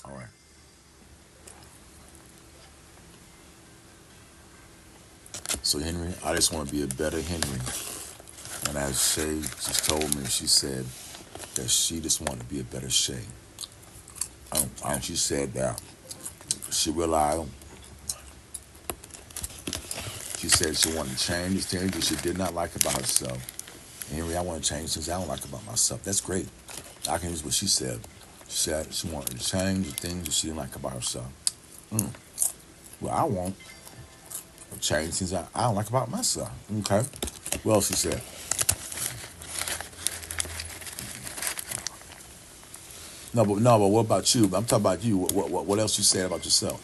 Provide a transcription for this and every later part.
All right. So Henry, I just want to be a better Henry. And as Shay just told me, she said that she just wanted to be a better Shay. And she said that she realized, she said she wanted to change things that she did not like about herself. Henry, I want to change things I don't like about myself. That's great. I can use what she said. She said she wanted to change the things that she didn't like about herself. Mm. Well, I want to change things I don't like about myself. Okay. Well, she said. No, but what about you? I'm talking about you. What else you said about yourself?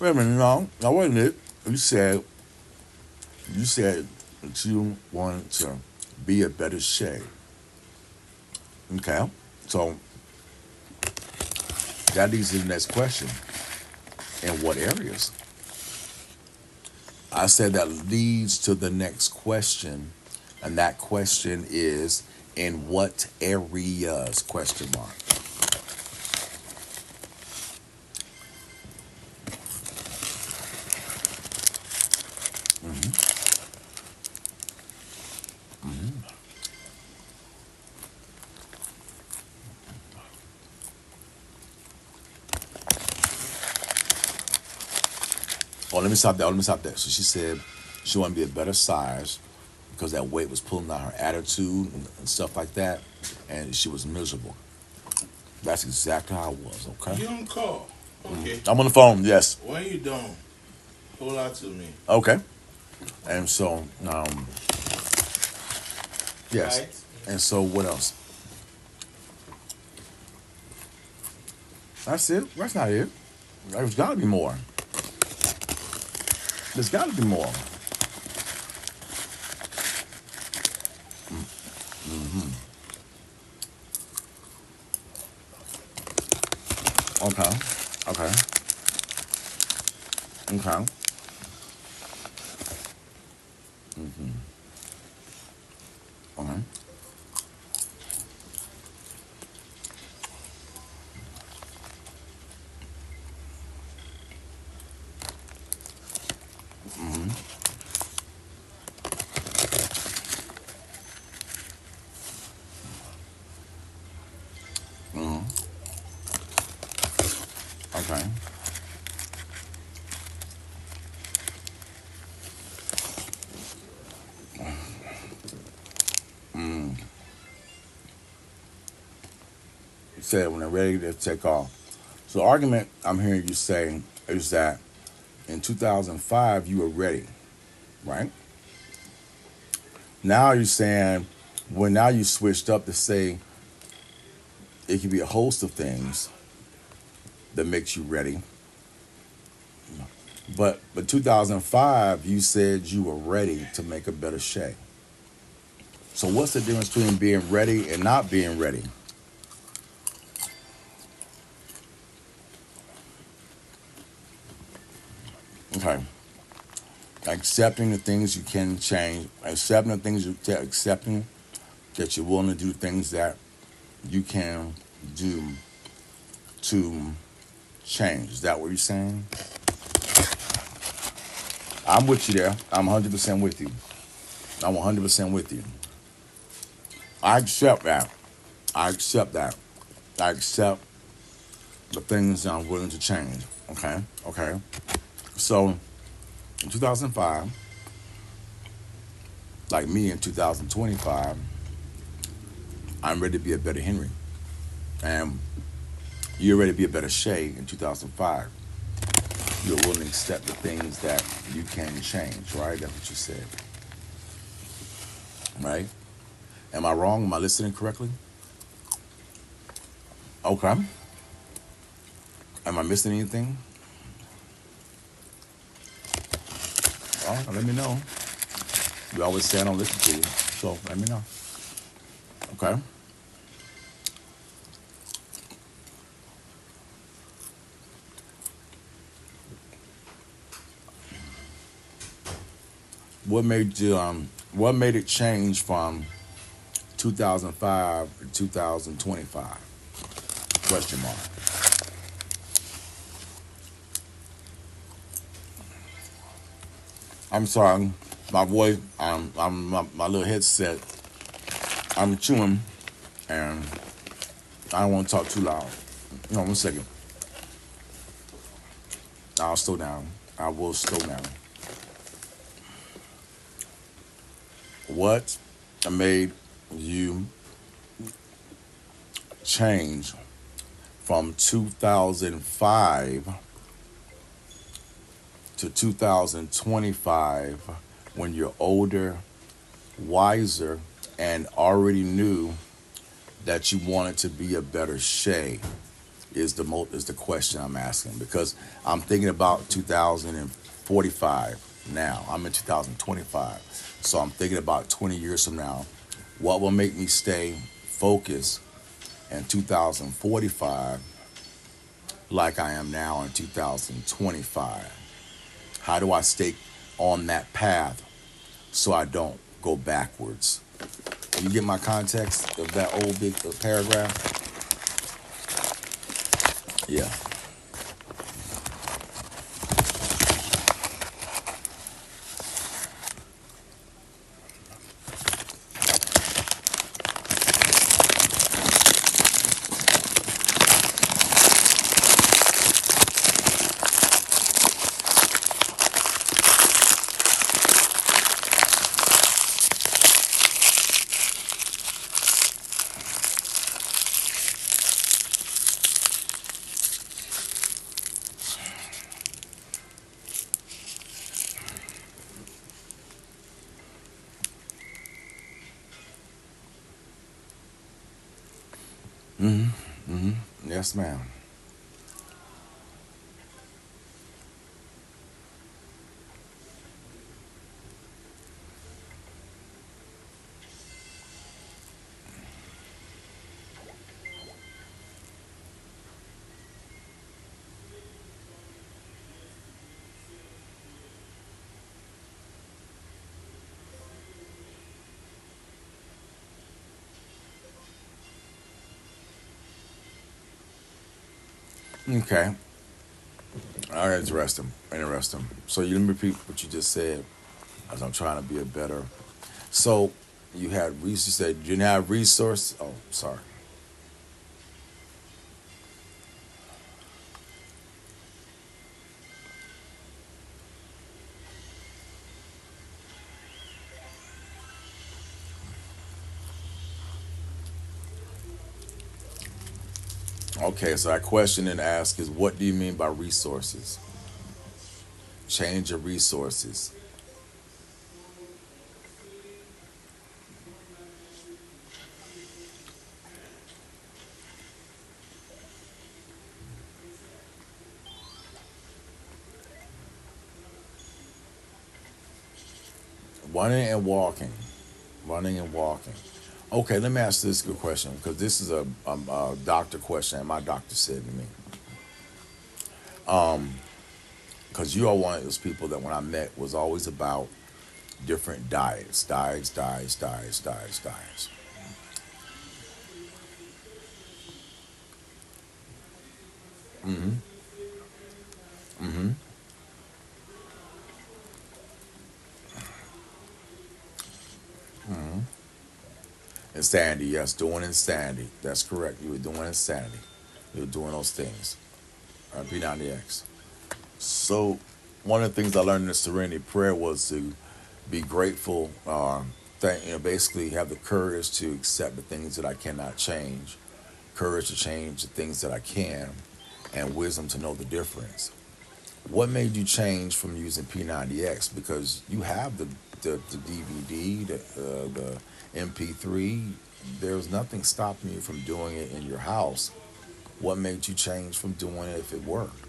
Wait a minute, no, wait a minute. You said that you wanted to be a better Shay. Okay, so that leads to the next question. In what areas? I said that leads to the next question, and that question is in what areas? Question mark. Hmm. Hmm. Oh, let me stop there. Oh, let me stop there. So she said she wanted to be a better size because that weight was pulling down her attitude and stuff like that, and she was miserable. That's exactly how it was. Okay. You on call. Mhm. Okay. I'm on the phone. Yes. When you done, pull out to me. Okay. And so, yes. Right? And so, what else? That's it. That's not it. There's got to be more. There's got to be more. Hmm. Okay. Okay. Okay. Hmm. Okay. Hmm. Hmm. Okay. Mm. You said when they're ready to take off. So, the argument I'm hearing you say is that in 2005 you were ready, right? Now you're saying, well, now you switched up to say it could be a host of things that makes you ready. But 2005, you said you were ready to make a better Shay. So what's the difference between being ready and not being ready? Okay, accepting the things you can change, accepting the things accepting that you're willing to do things that you can do to change. Is that what you're saying? I'm with you there. I'm 100% with you. I'm 100% with you. I accept that. I accept that. I accept the things that I'm willing to change. Okay. Okay. So in 2005, like me in 2025, I'm ready to be a better Henry. And you're ready to be a better Shay in 2005. You're willing to accept the things that you can change, right? That's what you said, right? Am I wrong? Am I listening correctly? Okay. Am I missing anything? Oh, let me know. You always say I don't listen to you, so let me know. Okay. What made you? What made it change from 2005 to 2025? Question mark. I'm sorry, my voice, my little headset, I'm chewing, and I don't want to talk too loud. No, 1 second. I'll slow down. I will slow down. What made you change from 2005 to 2025 when you're older, wiser, and already knew that you wanted to be a better Chae? Is the question I'm asking, because I'm thinking about 2045 now. I'm in 2025, so I'm thinking about 20 years from now. What will make me stay focused in 2045 like I am now in 2025? How do I stay on that path so I don't go backwards? You get my context of that old big paragraph? Yeah. Yes, ma'am. Okay. All right, interesting. Interesting. So you let me repeat what you just said as I'm trying to be a better. So you had you said you didn't have resource. Oh, sorry. Okay, so I question and ask is, what do you mean by resources? Change your resources. Running and walking. Running and walking. Okay, let me ask this good question, because this is a doctor question, and my doctor said to me, because you are one of those people that when I met was always about different diets. Mm-hmm. Insanity, yes, doing insanity. That's correct. You were doing insanity. You were doing those things. P90X. So, one of the things I learned in the Serenity Prayer was to be grateful. Basically have the courage to accept the things that I cannot change, courage to change the things that I can, and wisdom to know the difference. What made you change from using P90X? Because you have the DVD, the MP3. There's nothing stopping you from doing it in your house. What made you change from doing it if it worked?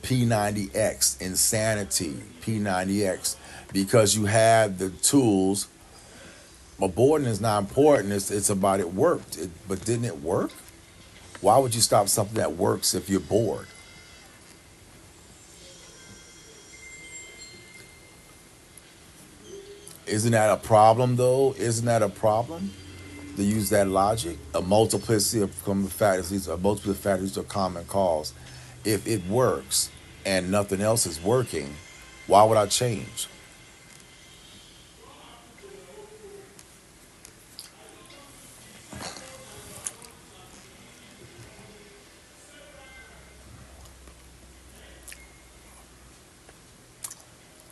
P90X, insanity, P90X, because you had the tools. Aborting is not important. It's about it worked. But didn't it work? Why would you stop something that works if you're bored? Isn't that a problem though? Isn't that a problem to use that logic? A multiplicity of common factors, these are multiple factors are common cause. If it works and nothing else is working, why would I change?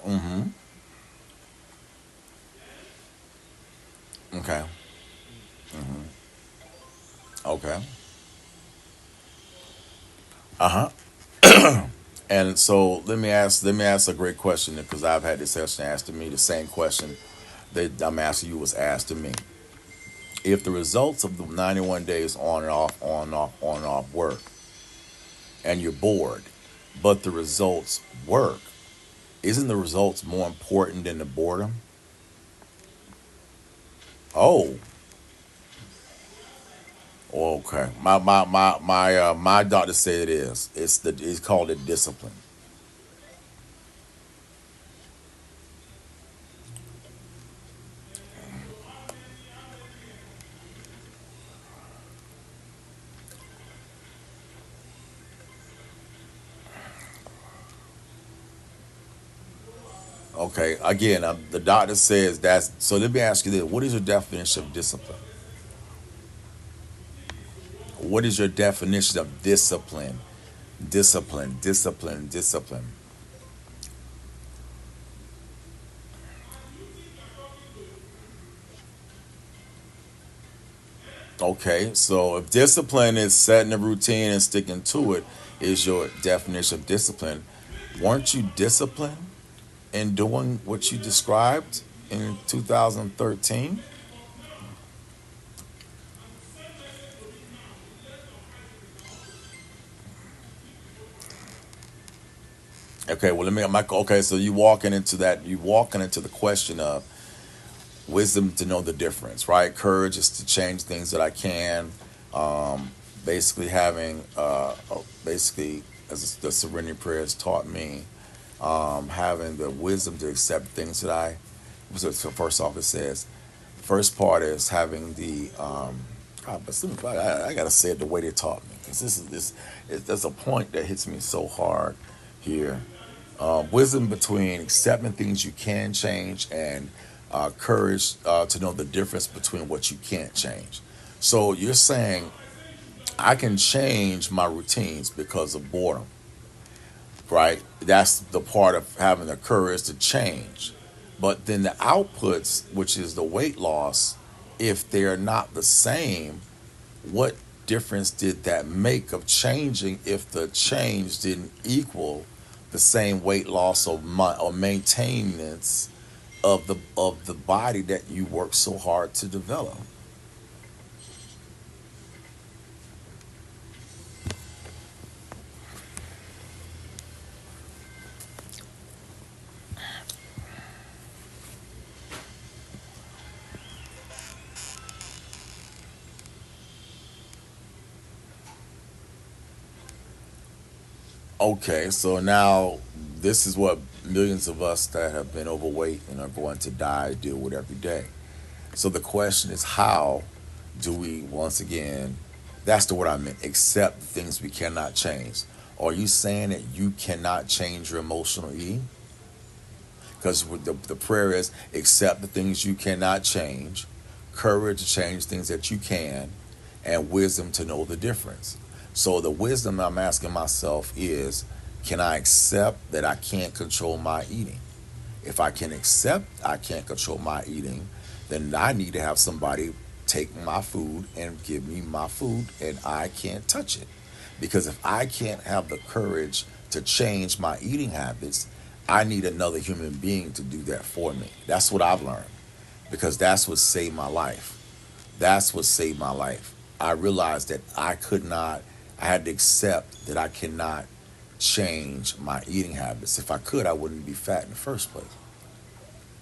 Mm-hmm. Okay. Okay. Uh huh. And so let me ask a great question because I've had this question asked to me. The same question that I'm asking you was asked to me. If the results of the 91 days on and off, on and off, on and off work, and you're bored, but the results work, isn't the results more important than the boredom? Oh, okay. My doctor said it is. It's called it discipline. Okay. Again, the doctor says that's. So let me ask you this: what is your definition of discipline? What is your definition of discipline? Discipline, discipline, discipline. Okay, so if discipline is setting a routine and sticking to it, is your definition of discipline. Weren't you disciplined in doing what you described in 2013? Okay, well let me. Okay, so you walking into that. You walking into the question of wisdom to know the difference, right? Courage is to change things that I can. Basically having, basically as the serenity prayer has taught me, having the wisdom to accept things that I. So first off, it says first part is having the. I gotta say it the way they taught me because this is this. There's a point that hits me so hard here. Wisdom between accepting things you can change and courage to know the difference between what you can't change. So you're saying I can change my routines because of boredom, right? That's the part of having the courage to change. But then the outputs, which is the weight loss, if they're not the same, what difference did that make of changing if the change didn't equal the same weight loss or maintenance of the body that you work so hard to develop? Okay, so now this is what millions of us that have been overweight and are going to die deal with every day. So the question is, how do we once again? That's the word I meant. Accept the things we cannot change. Are you saying that you cannot change your emotional eating? Because the prayer is accept the things you cannot change, courage to change things that you can, and wisdom to know the difference. So the wisdom I'm asking myself is, can I accept that I can't control my eating? If I can accept I can't control my eating, then I need to have somebody take my food and give me my food and I can't touch it. Because if I can't have the courage to change my eating habits, I need another human being to do that for me. That's what I've learned because that's what saved my life. That's what saved my life. I realized that I could not, I had to accept that I cannot change my eating habits. If I could, I wouldn't be fat in the first place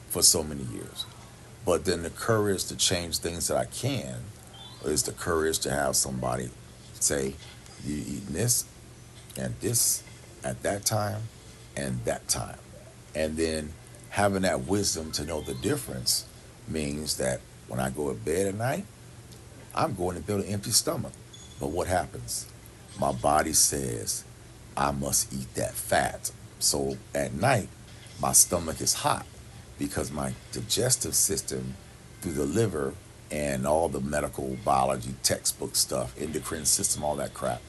for so many years. But then the courage to change things that I can is the courage to have somebody say, you eating this and this at that time and that time. And then Having that wisdom to know the difference means that when I go to bed at night, I'm going to bed with an empty stomach. But what happens? My body says I must eat that fat. So at night, my stomach is hot because my digestive system, through the liver and all the medical biology textbook stuff, endocrine system, all that crap,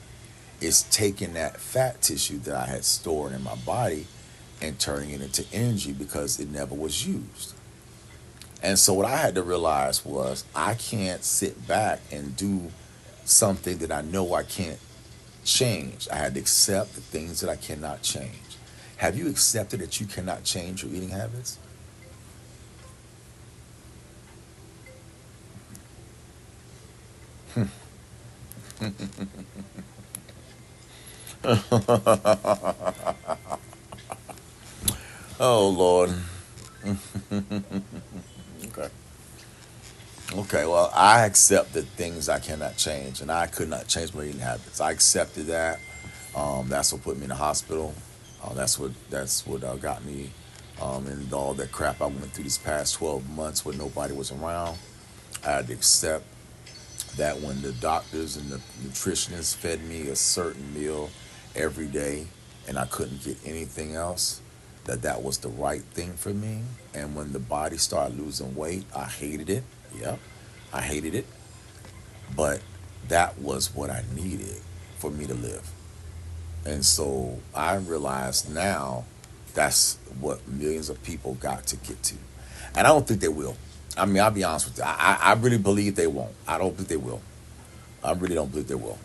is taking that fat tissue that I had stored in my body and turning it into energy because it never was used. And so what I had to realize was I can't sit back and do something that I know I can't change. I had to accept the things that I cannot change. Have you accepted that you cannot change your eating habits? Oh Lord. Okay. Okay, well, I accept the things I cannot change, and I could not change my eating habits. I accepted that. That's what put me in the hospital. That's what got me in all that crap I went through these past 12 months where nobody was around. I had to accept that when the doctors and the nutritionists fed me a certain meal every day and I couldn't get anything else, that was the right thing for me. And when the body started losing weight, I hated it. Yep, I hated it. But that was what I needed for me to live. And so I realize now that's what millions of people got to get to. And I don't think they will. I mean, I'll be honest with you. I really believe they won't. I don't think they will. I really don't believe they will.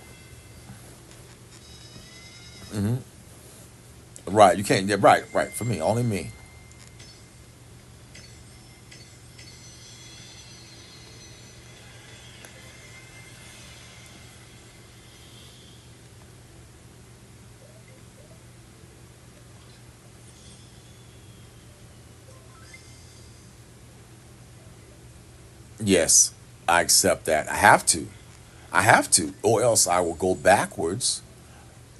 Hmm. Right. You can't. Yeah, right. Right. For me. Only me. Yes. I accept that. I have to. I have to. Or else I will go backwards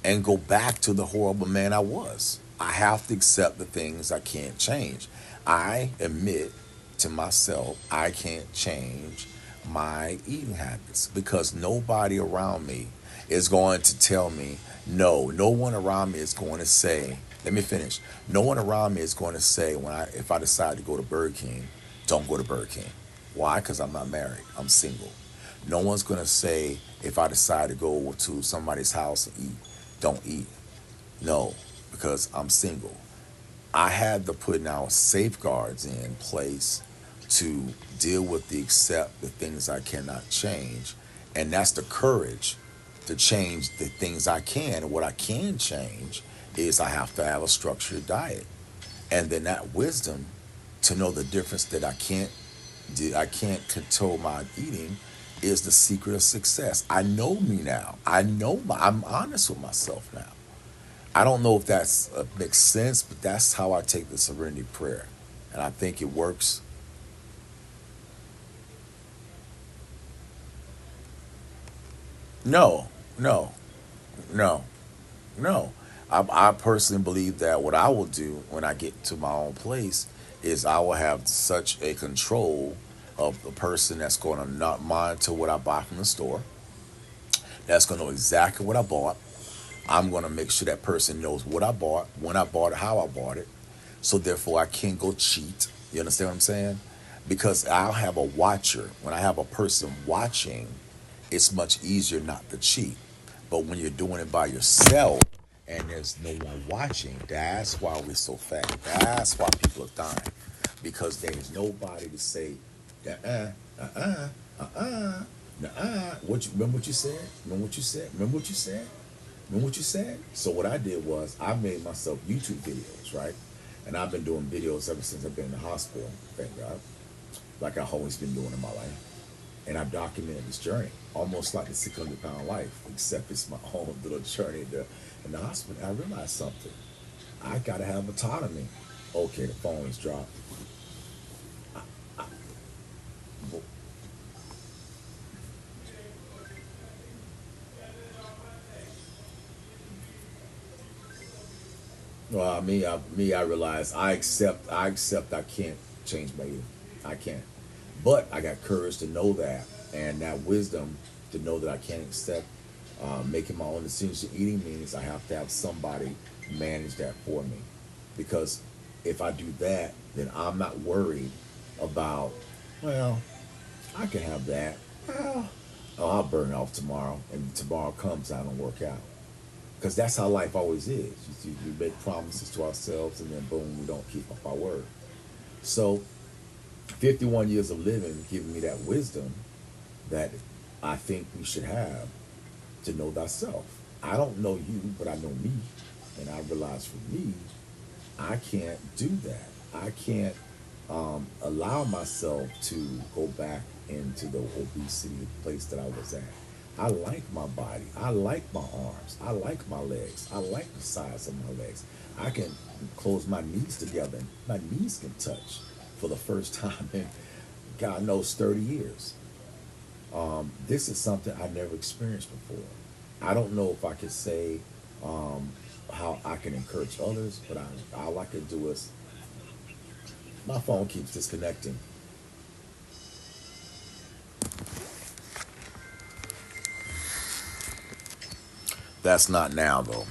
and go back to the horrible man I was. I have to accept the things I can't change. I admit to myself I can't change my eating habits because nobody around me is going to tell me no. No one around me is going to say, let me finish. No one around me is going to say if I decide to go to Burger King, don't go to Burger King. Why? Because I'm not married. I'm single. No one's going to say if I decide to go to somebody's house and eat, don't eat. No, because I'm single. I had to put now safeguards in place to deal with the accept the things I cannot change. And that's the courage to change the things I can. And what I can change is I have to have a structured diet. And then that wisdom to know the difference that I can't control my eating is the secret of success. I know me now. I'm honest with myself now. I don't know if that's makes sense, but that's how I take the serenity prayer, and I think it works. No, no, no, no. I personally believe that what I will do when I get to my own place is I will have such a control of the person that's going to not monitor what I buy from the store. That's going to know exactly what I bought. I'm going to make sure that person knows what I bought, when I bought it, how I bought it. So therefore, I can't go cheat. You understand what I'm saying? Because I'll have a watcher. When I have a person watching, it's much easier not to cheat. But when you're doing it by yourself and there's no one watching, that's why we're so fat. That's why people are dying. Because there's nobody to say, uh-uh, uh-uh, uh-uh, uh-uh. Remember what you said? Remember what you said? Remember what you said? Remember what you said? So what I did was I made myself YouTube videos, right? And I've been doing videos ever since I've been in the hospital, thank God, like I've always been doing in my life. And I've documented this journey, almost like a 600-pound life, except it's my own little journey in the hospital. And I realized something. I gotta have autonomy. Okay, the phone is dropped. Well, I realize I accept I can't change my eating. I can't. But I got courage to know that, and that wisdom to know that I can't accept making my own decisions to eating means I have to have somebody manage that for me. Because if I do that, then I'm not worried about, well, I can have that. Well, oh, I'll burn it off tomorrow, and tomorrow comes, I don't work out. Because that's how life always is. We make promises to ourselves, and then boom, we don't keep up our word. So, 51 years of living giving me that wisdom that I think we should have to know thyself. I don't know you, but I know me. And I realize for me, I can't do that. I can't allow myself to go back into the obesity place that I was at. I like my body. I like my arms. I like my legs. I like the size of my legs. I can close my knees together and my knees can touch for the first time in God knows 30 years. This is something I never experienced before. I don't know if I could say how I can encourage others, but all I can do is my phone keeps disconnecting. That's not now, though.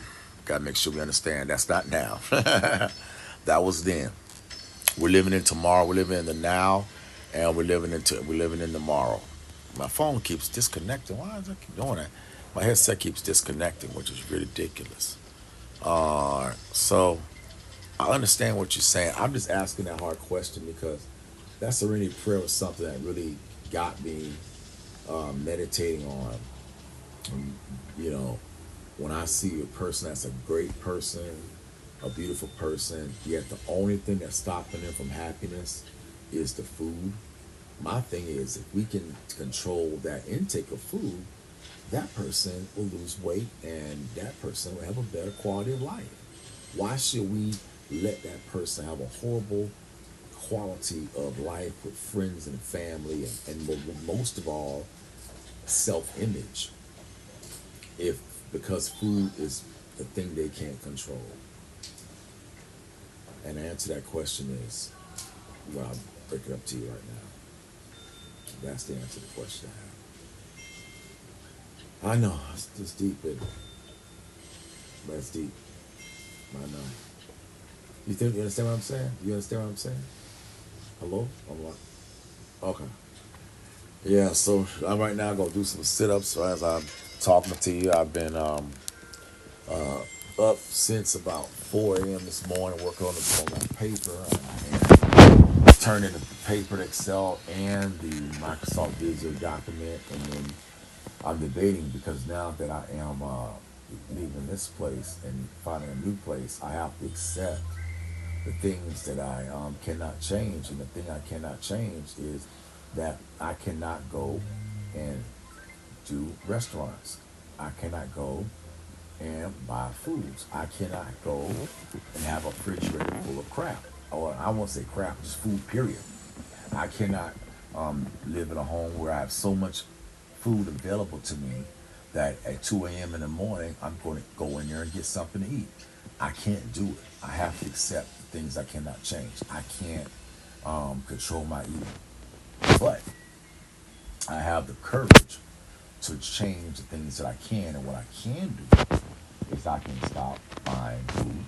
Gotta make sure we understand that's not now. That was then. We're living in tomorrow. We're living in the now, and we're living in tomorrow. My phone keeps disconnecting. Why does it keep doing that? My headset keeps disconnecting, which is ridiculous. So I understand what you're saying. I'm just asking that hard question because that serenity prayer was something that really got me meditating on. You know, when I see a person that's a great person, a beautiful person, yet the only thing that's stopping them from happiness is the food. My thing is, if we can control that intake of food, that person will lose weight and that person will have a better quality of life. Why should we let that person have a horrible quality of life with friends and family and most of all, self image? If because food is the thing they can't control. And the answer to that question is, well, I'll break it up to you right now. That's the answer to the question I have. I know, it's deep, but it's deep. I know. You understand what I'm saying? You understand what I'm saying? Hello? I'm like, okay. Yeah, so I'm right now gonna do some sit-ups. So as I'm talking to you, I've been up since about 4 a.m. this morning working on that paper and turning the paper to Excel and the Microsoft Visio document, and then I'm debating because now that I am leaving this place and finding a new place, I have to accept the things that I cannot change. And the thing I cannot change is that I cannot go and do restaurants. I cannot go and buy foods. I cannot go and have a refrigerator full of crap. Or I won't say crap, just food, period. I cannot live in a home where I have so much food available to me that at 2 a.m. in the morning, I'm going to go in there and get something to eat. I can't do it. I have to accept the things I cannot change. I can't control my eating. But I have the courage to change the things that I can. And what I can do is I can stop buying food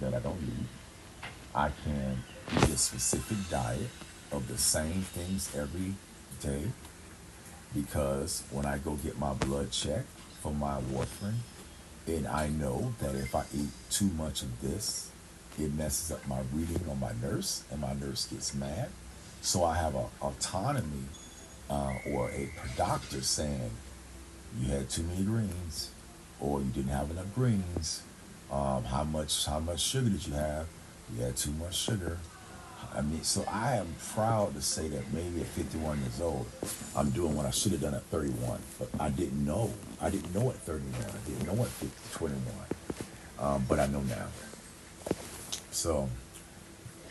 that I don't need. I can eat a specific diet of the same things every day because when I go get my blood checked for my warfarin, and I know that if I eat too much of this, it messes up my reading on my nurse, and my nurse gets mad. So I have a autonomy or a doctor saying you had too many greens, or you didn't have enough greens. How much sugar did you have? You had too much sugar. I mean, so I am proud to say that maybe at 51 years old, I'm doing what I should have done at 31. But I didn't know. I didn't know at 31. I didn't know at 21. But I know now. So,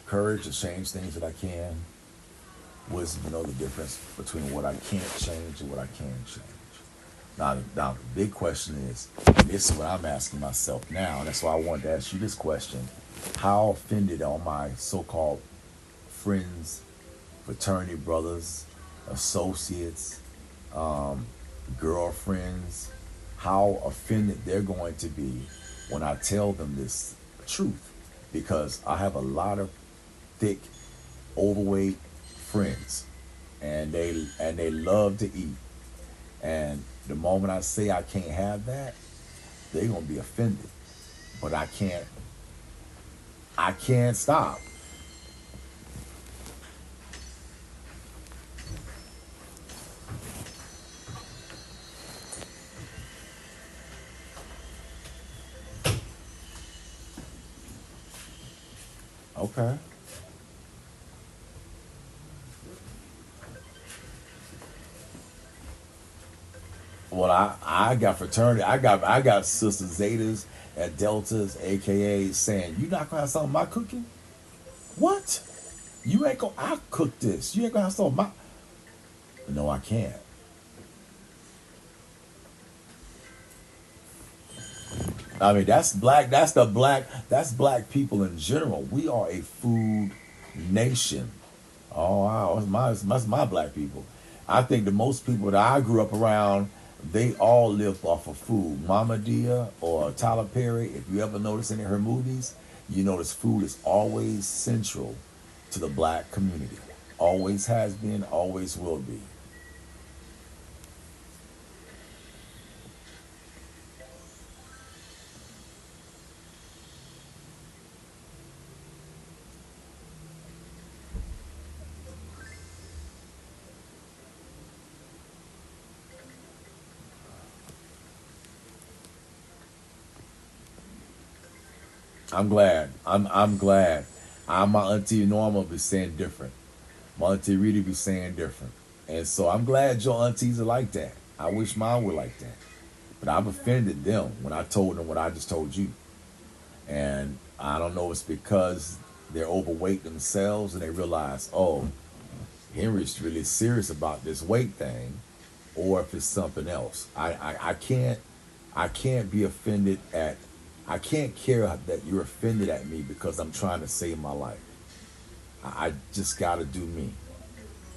courage to change things that I can. Wisdom to know the difference between what I can't change and what I can change. Now the big question is, this is what I'm asking myself now, and that's why I wanted to ask you this question. How offended are my so-called friends, fraternity brothers, associates, girlfriends, how offended they're going to be when I tell them this truth? Because I have a lot of thick, overweight friends, and they love to eat. And the moment I say I can't have that, they're gonna be offended. But I can't stop. Okay. Well, I got fraternity. I got sister Zetas and Deltas, aka saying, "You not gonna have some of my cooking? What? You ain't gonna? I cook this. You ain't gonna have some of my." No, I can't. I mean, that's black. That's the black. That's black people in general. We are a food nation. Oh wow, that's my black people. I think the most people that I grew up around, they all live off of food. Mama Dia or Tyler Perry, if you ever notice any of her movies, you notice food is always central to the black community. Always has been, always will be. I'm glad. I'm glad. My auntie Norma be saying different. My auntie Rita be saying different. And so I'm glad your aunties are like that. I wish mine were like that. But I've offended them when I told them what I just told you. And I don't know if it's because they're overweight themselves and they realize, oh, Henry's really serious about this weight thing, or if it's something else. I can't be offended at I can't care that you're offended at me because I'm trying to save my life. I just gotta do me.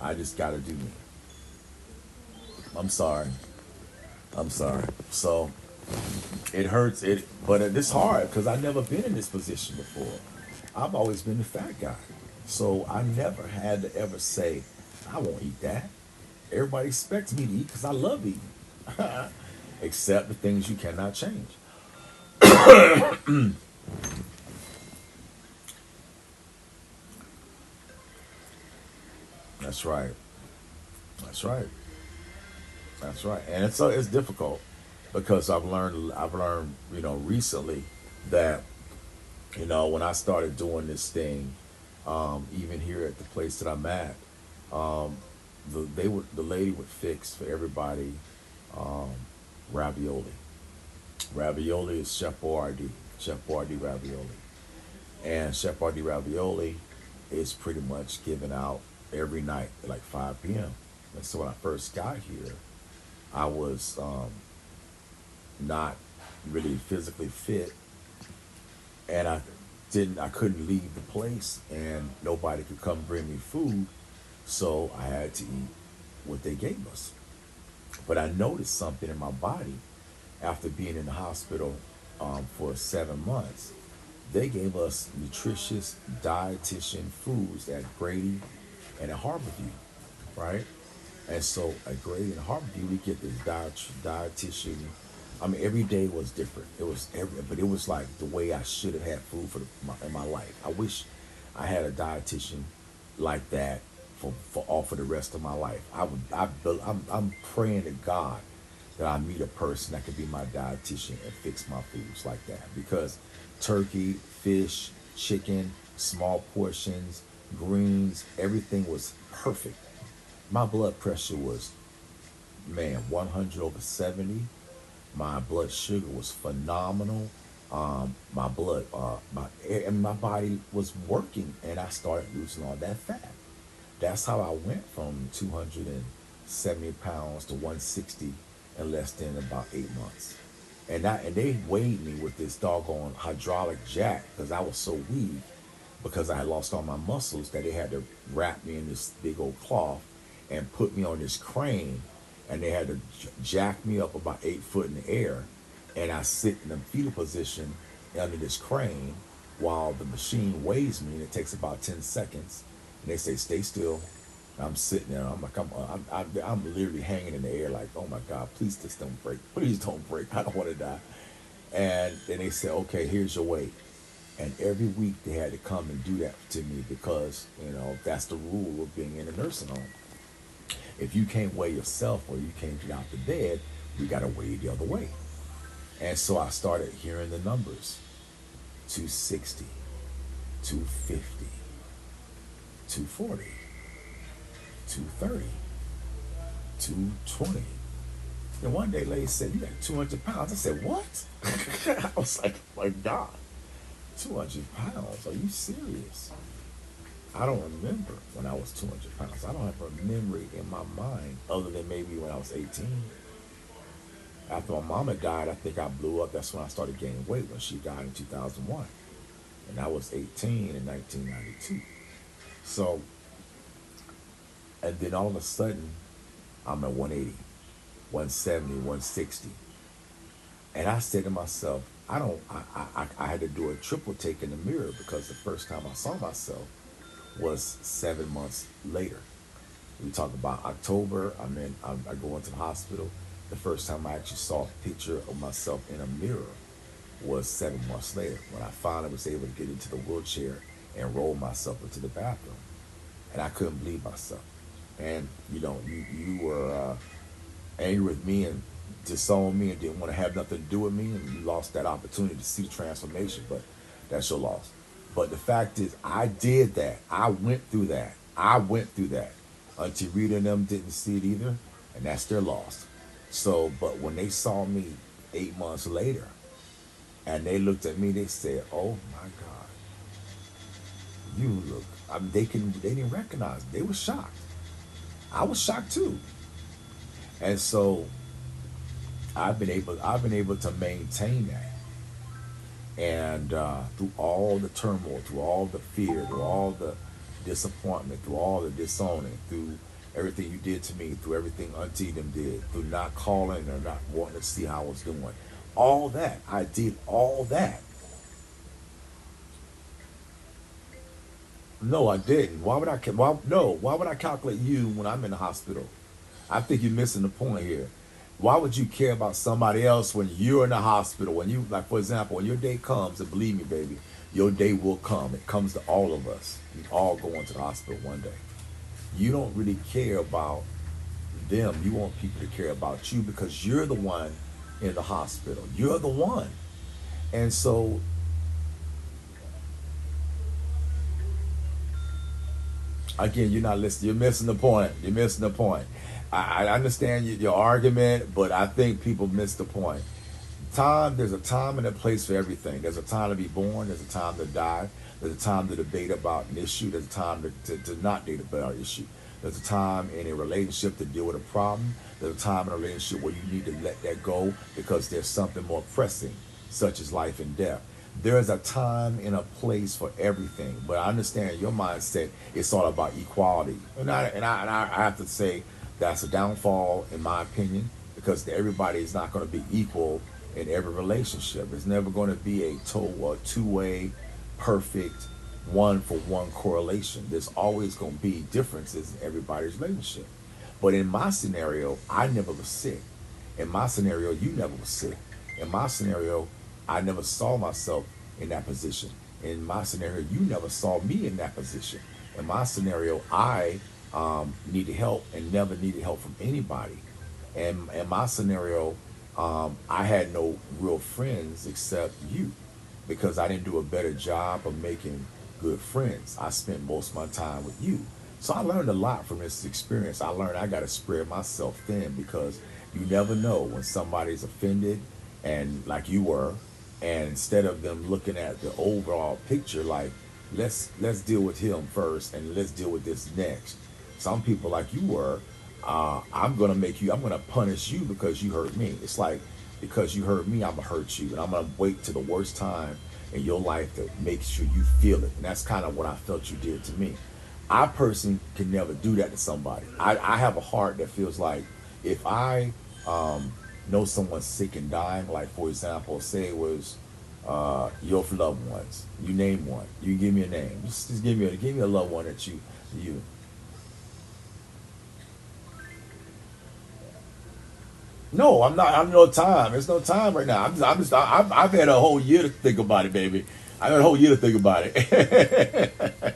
I just gotta do me. I'm sorry. I'm sorry. So it hurts it, but it's hard because I've never been in this position before. I've always been the fat guy, so I never had to ever say I won't eat that. Everybody expects me to eat because I love eating, except the things you cannot change. That's right. That's right. That's right. And it's difficult because I've learned recently that when I started doing this thing, even here at the place that I'm at, um, the lady would fix for everybody um, ravioli. Ravioli is Chef Boyardee. Chef Boyardee ravioli. And Chef Boyardee ravioli is pretty much given out every night at like 5 p.m. And so when I first got here, I was not really physically fit, and I couldn't leave the place, and nobody could come bring me food, so I had to eat what they gave us. But I noticed something in my body after being in the hospital for 7 months. They gave us nutritious dietitian foods at Grady and at Harborview, right? And so at Grady and Harborview, we get this dietitian. I mean, every day was different. But it was like the way I should have had food in my life. I wish I had a dietitian like that for the rest of my life. I'm praying to God that I meet a person that could be my dietitian and fix my foods like that, because turkey, fish, chicken, small portions, greens, everything was perfect. My blood pressure was, man, 100 over 70. My blood sugar was phenomenal. My blood, and my body was working, and I started losing all that fat. That's how I went from 270 pounds to 160 in less than about 8 months. And they weighed me with this doggone hydraulic jack because I was so weak because I had lost all my muscles that they had to wrap me in this big old cloth and put me on this crane, and they had to jack me up about 8 foot in the air, and I sit in the fetal position under this crane while the machine weighs me, and it takes about 10 seconds, and they say stay still. I'm sitting there. I'm like, I'm literally hanging in the air, like, oh my God, please just don't break. Please don't break. I don't want to die. And then they said, okay, here's your weight. And every week they had to come and do that to me because, that's the rule of being in a nursing home. If you can't weigh yourself or you can't get out the bed, we got to weigh you the other way. And so I started hearing the numbers: 260, 250, 240, 230, 220. And one day, lady said, you got 200 pounds. I said, what? I was like, oh my God, 200 pounds? Are you serious? I don't remember when I was 200 pounds. I don't have a memory in my mind other than maybe when I was 18. After my mama died, I think I blew up. That's when I started gaining weight, when she died in 2001. And I was 18 in 1992. So, and then all of a sudden, I'm at 180, 170, 160. And I said to myself, I had to do a triple take in the mirror because the first time I saw myself was 7 months later. We talk about October. I go into the hospital. The first time I actually saw a picture of myself in a mirror was 7 months later, when I finally was able to get into the wheelchair and roll myself into the bathroom. And I couldn't believe myself. And you were angry with me and disowned me and didn't want to have nothing to do with me, and you lost that opportunity to see the transformation, but that's your loss. But the fact is, I did that. I went through that. Auntie Rita and them didn't see it either, and that's their loss. So, but when they saw me 8 months later, and they looked at me, they said, oh my God, you look, they didn't recognize me. They were shocked. I was shocked too. And so I've been able to maintain that. And through all the turmoil, through all the fear, through all the disappointment, through all the disowning, through everything you did to me, through everything Auntie them did, through not calling or not wanting to see how I was doing, all that, I did all that. No, I didn't. Why would I calculate you when I'm in the hospital? I think you're missing the point here. Why would you care about somebody else when you're in the hospital? When you, like, for example, when your day comes, and believe me, baby, your day will come. It comes to all of us. We all go into the hospital one day. You don't really care about them. You want people to care about you because you're the one in the hospital. You're the one. And so again, you're not listening. You're missing the point. I understand your argument, but I think people miss the point. There's a time and a place for everything. There's a time to be born. There's a time to die. There's a time to debate about an issue. There's a time to not debate about an issue. There's a time in a relationship to deal with a problem. There's a time in a relationship where you need to let that go because there's something more pressing, such as life and death. There's a time and a place for everything. But I understand your mindset. It's all about equality. And I have to say that's a downfall, in my opinion, because everybody is not going to be equal in every relationship. It's never going to be a two-way, perfect, one-for-one correlation. There's always going to be differences in everybody's relationship. But in my scenario, I never was sick. In my scenario, you never was sick. In my scenario, I never saw myself in that position. In my scenario, you never saw me in that position. In my scenario, I needed help and never needed help from anybody. And in my scenario, I had no real friends except you because I didn't do a better job of making good friends. I spent most of my time with you. So I learned a lot from this experience. I learned I got to spread myself thin because you never know when somebody's offended, and like you were, and instead of them looking at the overall picture, like let's deal with him first and let's deal with this next. Some people, like you were, I'm gonna make you. I'm gonna punish you because you hurt me. It's like because you hurt me, I'm gonna hurt you, and I'm gonna wait to the worst time in your life to make sure you feel it. And that's kind of what I felt you did to me. I personally can never do that to somebody. I have a heart that feels like if I know someone's sick and dying, like for example, say it was your loved ones. You name one. You give me a name. Just give me a loved one that you. No, I'm not. I'm no time. There's no time right now. I've had a whole year to think about it, baby. I had a whole year to think about it.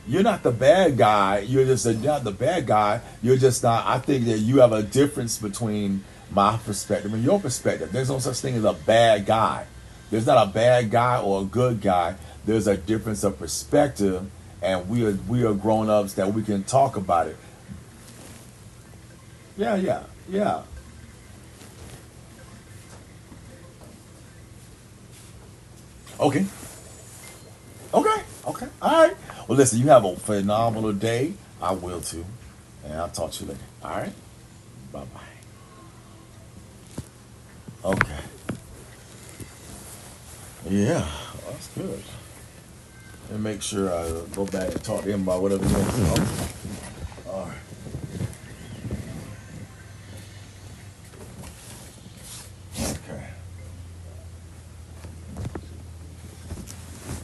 You're not the bad guy. You're not the bad guy. You're just not. I think that you have a difference between my perspective and your perspective. There's no such thing as a bad guy. There's not a bad guy or a good guy. There's a difference of perspective, and we are grown ups that we can talk about it. Yeah, yeah, yeah. Okay, okay, okay. All right. Well, listen. You have a phenomenal day. I will too, and I'll talk to you later. All right. Bye bye. Okay. Yeah, well, that's good. And make sure I go back and talk to him about whatever he wants to talk about. All right. Okay.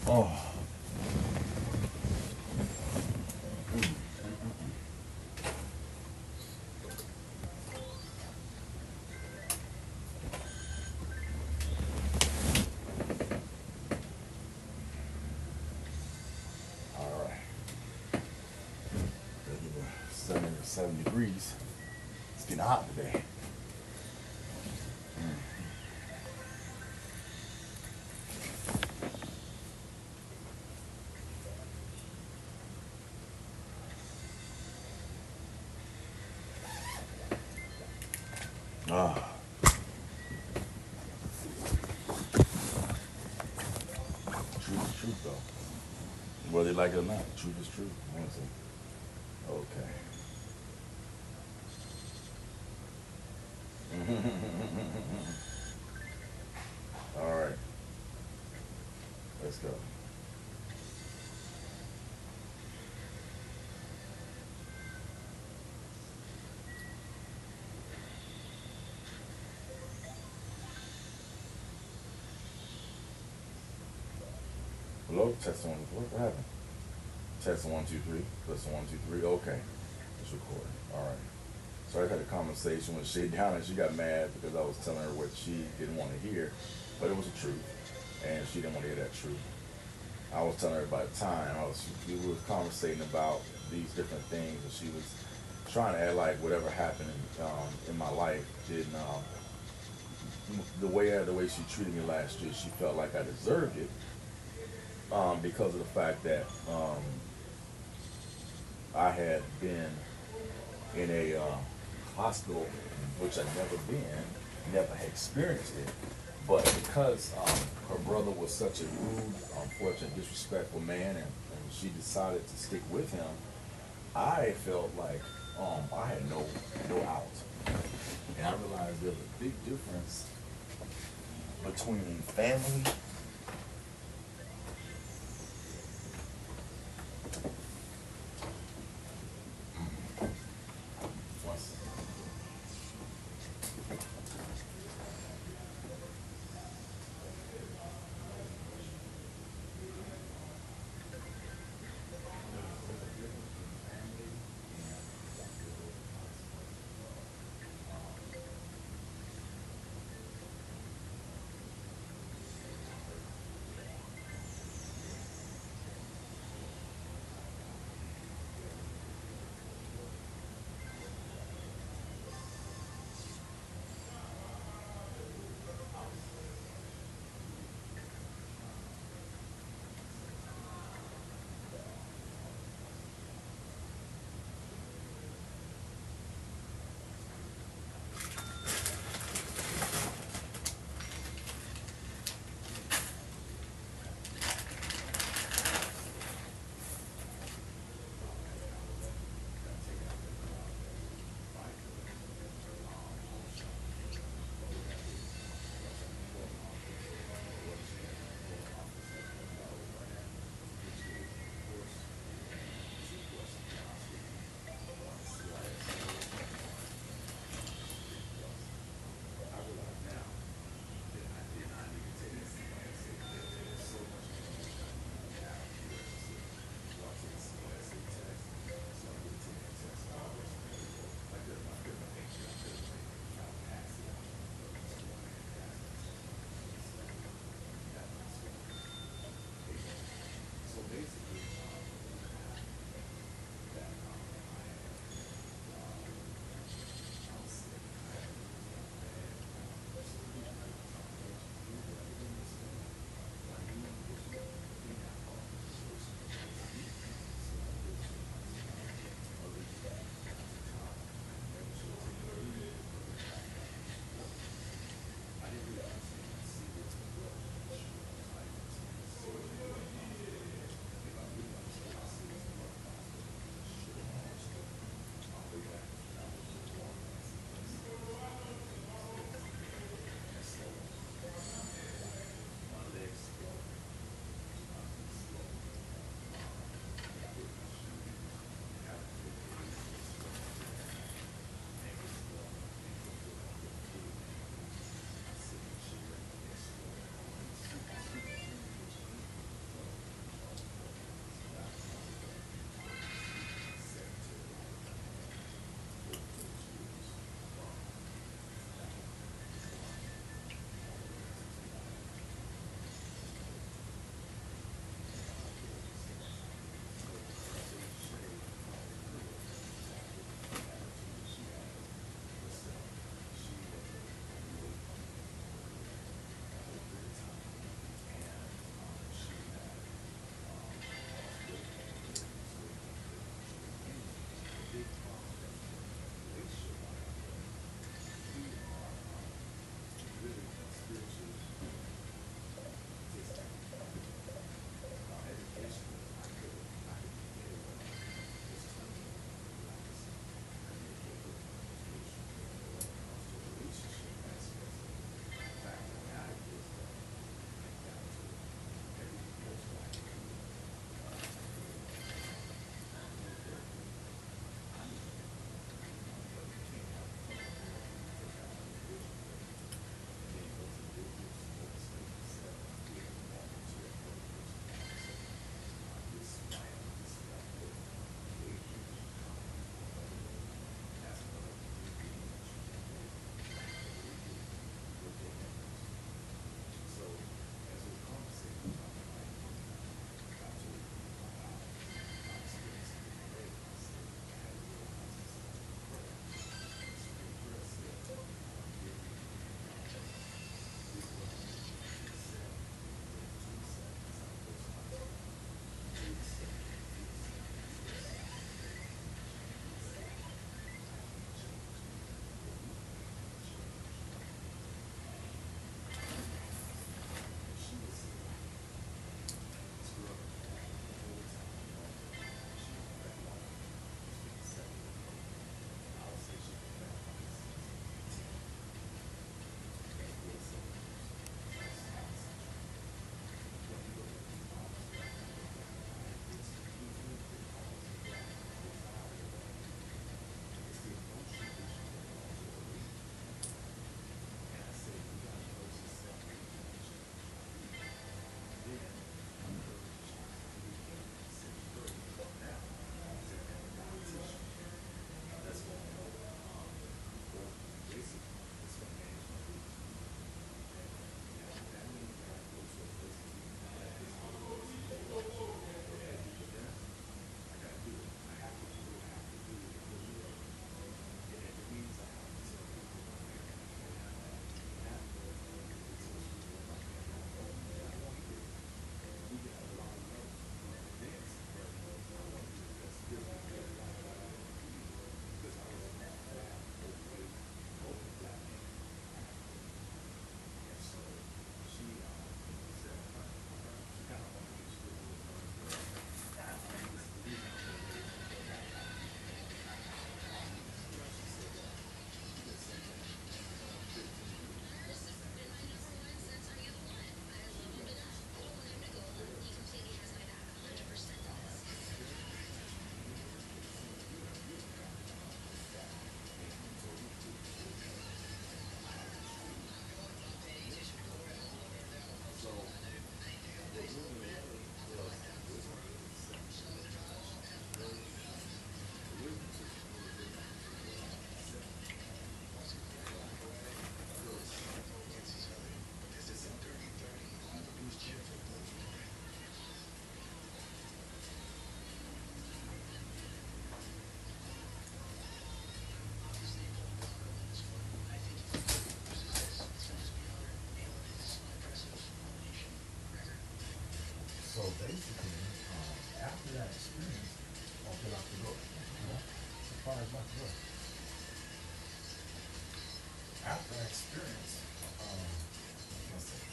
Oh. All right. 7 degrees. It's getting hot today. Ah. Truth is truth, though. Whether you like it or not, truth is truth. Honestly. Okay. All right. Let's go. Hello? Test one. What happened? Test 1 2 3. Listen 1 2 3. Okay. It's recording. All right. So I had a conversation with Chae Downing. She got mad because I was telling her what she didn't want to hear, but it was the truth, and she didn't want to hear that truth. I was telling her about the time. We were conversating about these different things, and she was trying to act like whatever happened in my life didn't. The way she treated me last year, she felt like I deserved it because of the fact that I had been in a hospital, which I'd never been, never had experienced it. But because her brother was such a rude, unfortunate, disrespectful man, and she decided to stick with him, I felt like I had no out. And I realized there's a big difference between family. after that experience, let's see.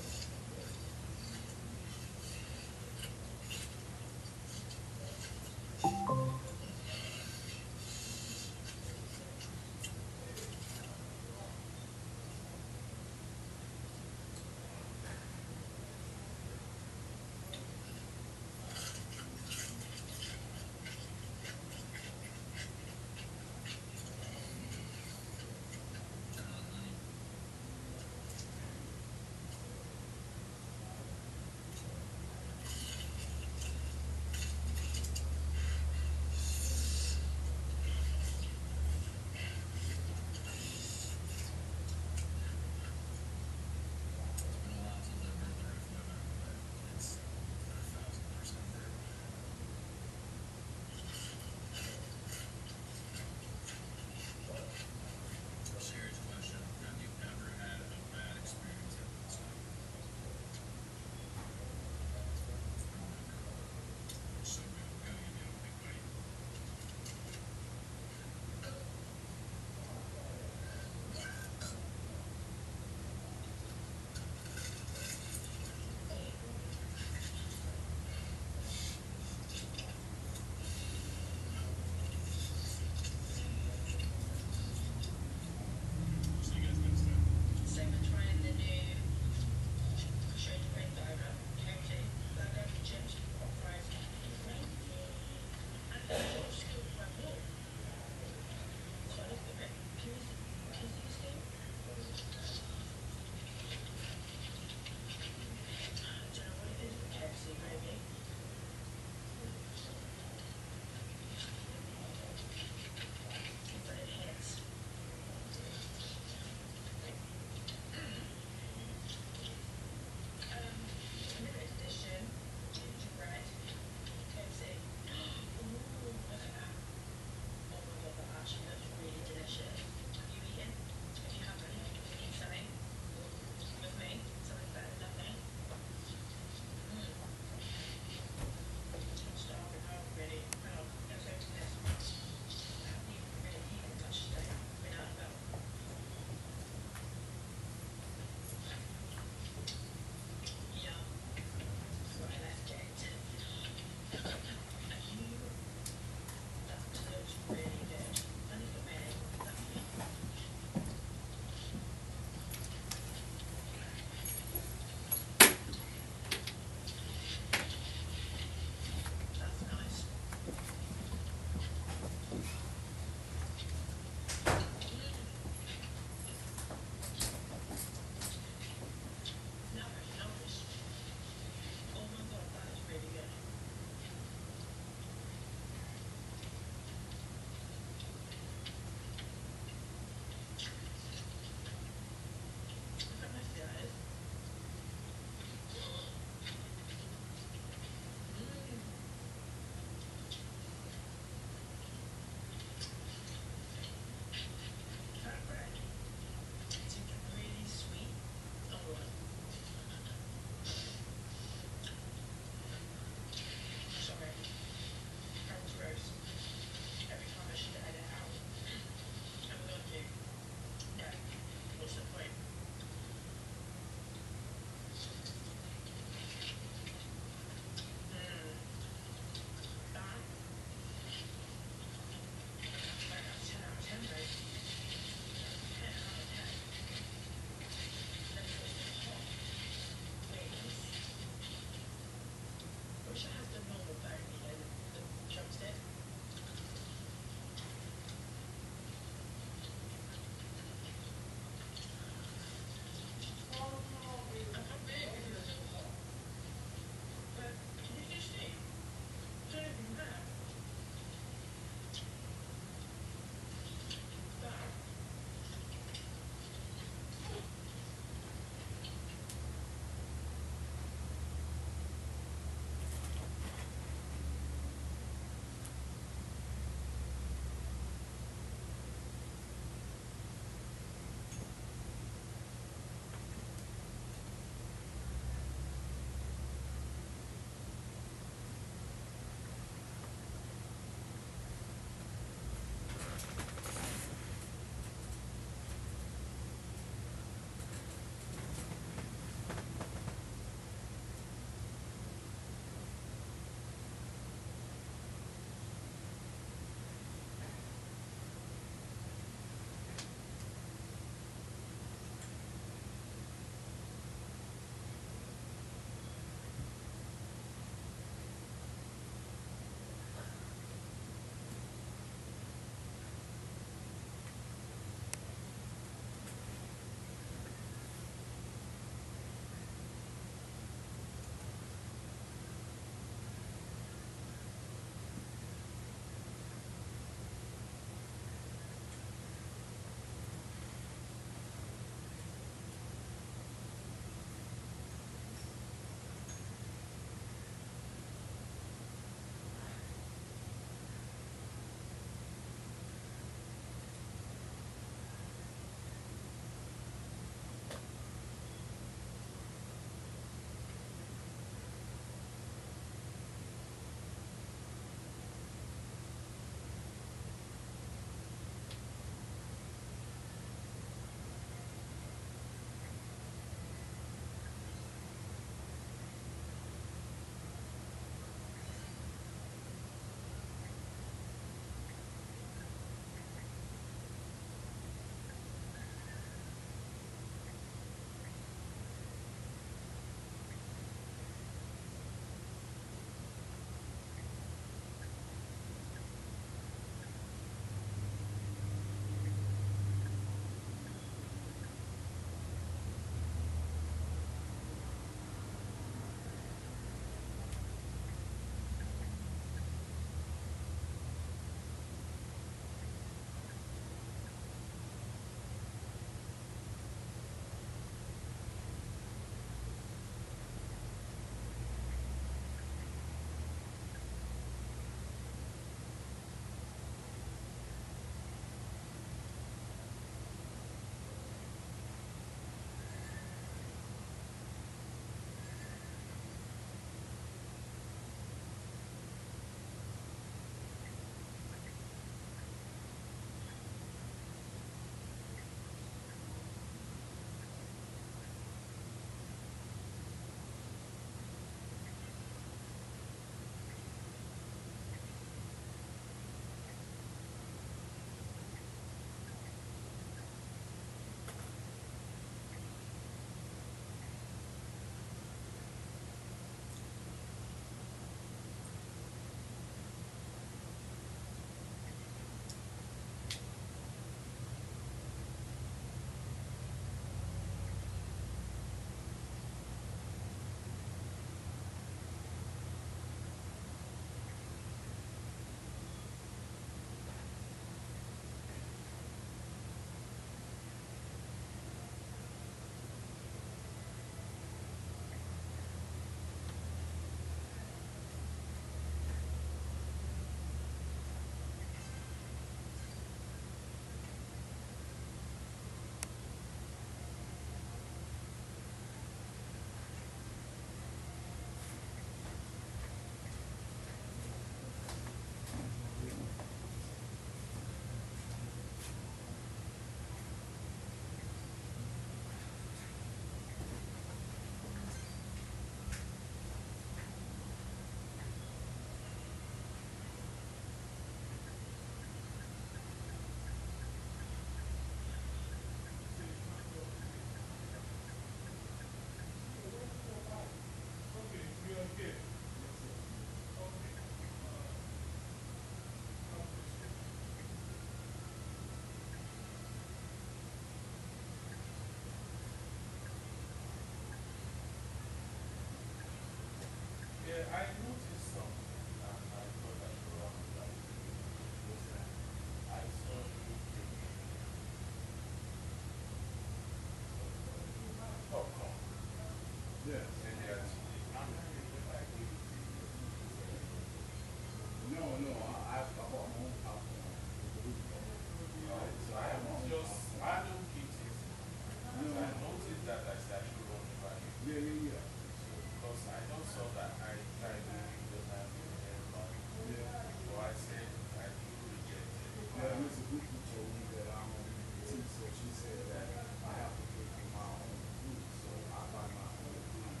Miss Abuki told me that I'm on YouTube, so she said that I have to pay for my own food, so I buy my own food.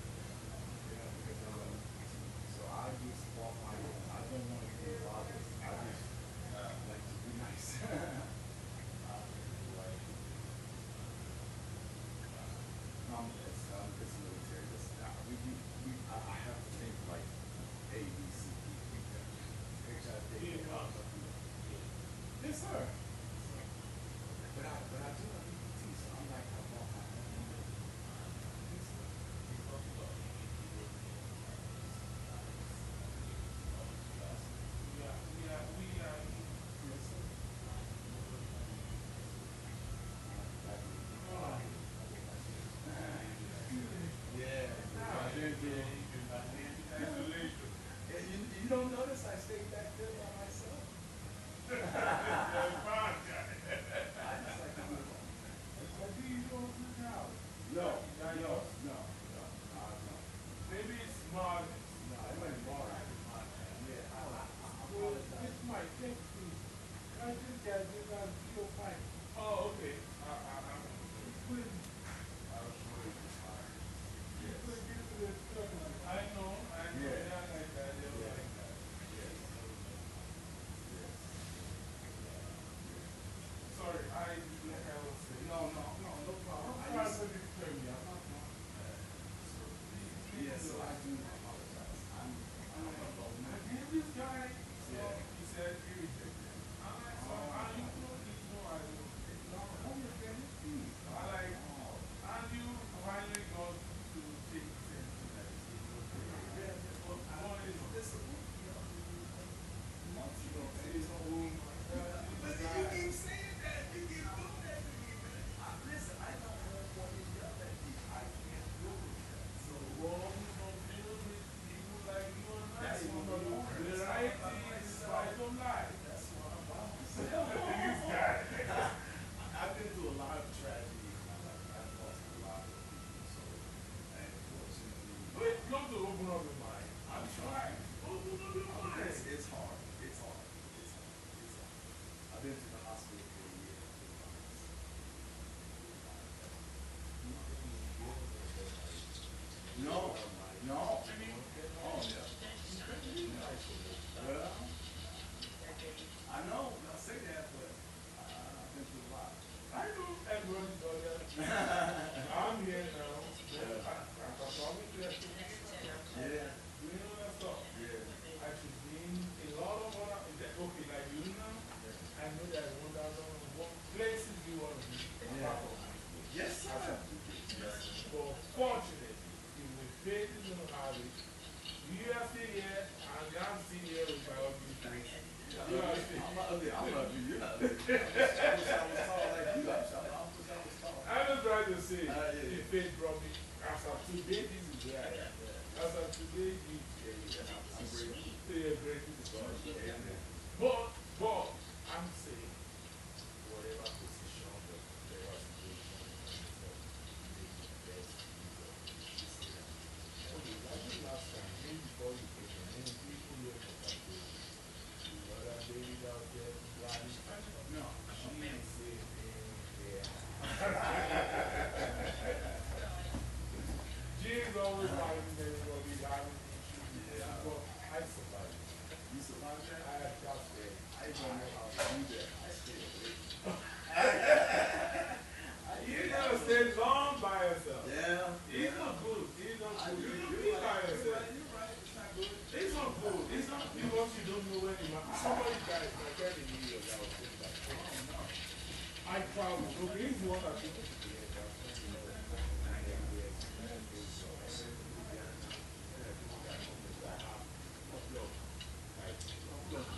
Yeah, because I'm on YouTube. So I just walk my own. I don't want to be bothered. I just like to be nice. It's military. I have to think like A, B, C, D, Yes, sir. But I do have EPT, so I'm like, I want my own. Yes, sir. Yes, sir. You don't notice I stayed back there by myself? I just like to move on. It's like, do you go to the house? No. Maybe it's smart. No, it wasn't hard. Yeah, I Well, this might take me. I just got this on your pipe. Oh, okay. You couldn't get to the truck. I know. Yeah. They are like that. They are like that. Sorry, like I was saying. No problem. I'm trying to disturb you. I'm not. Yeah, so I do apologize. I'm Again, this guy, he said irritated. I'm like, so how you know this? No, I don't. I like, and you finally got to take sense to that. One is months ago. But You keep saying that. You keep doing that to me, man. Listen, I don't want to yell at me. I can't deal with that. So, wrong, you don't deal with people like you and I. That's what I'm doing. The right thing is right on life. that's what I'm about to say. This guy. I've been through a lot of tragedy in my life. I've lost a lot of people. So, and unfortunately, Wait, come to open up your mind. I'm trying. Open up your mind. It's hard. It's hard. I've been to the hospital for a year. No. Oh, yeah. Well, I know. I say that, but I've been through a lot. I know everybody's got that. I'm here now. I can probably get to Yeah. you know that stuff. Yeah. I should be in a lot of other, okay, like you know, I know that 1,001 places you want to be. Yeah. Yes, sir. But fortunately, if we faith is going to have it, you are still here, and I'm still here with my ugly face. You are still I'm ugly. I'm ugly. You're not ugly. I wish I was tall like you. I wish I was tall. I'm just trying to say, Yeah. if faith brought me, as of today, this is where I am. As of today, this is a great discussion. But, I'm saying, whatever position, whatever situation, the best okay, like the last time, maybe before you came in, many people here for that day. The other ladies out there, planning. No. She ain't saying anything. Jay's always finding everybody having issues. Yeah. But I survived. You survived that? I had got there. I don't know how to do that. I stay away. You gotta stay long by yourself. Yeah. It's not good. It's not good. You You're don't be by right. yourself. You're right. It's not good. It's not good. It's not because you don't know anyone. Somebody dies, my friend in New York, I was saying that. Oh, no. I travel. Okay, he's one that people to the end.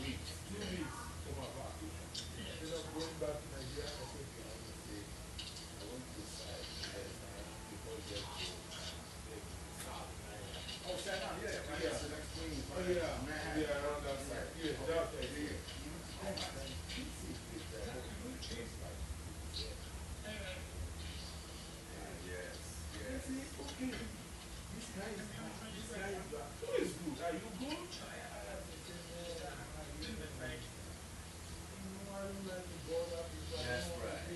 Weeks, 2 weeks for my vacation. Instead of going back to Nigeria, I said, okay, I will say, I went to the side before you get to South Nigeria. Oh, Staten Island, yeah. Right. That's the next queen. Oh, yeah. Manhattan. Yeah, around that side. Yeah, that's right. Yeah. Oh, man. That's right.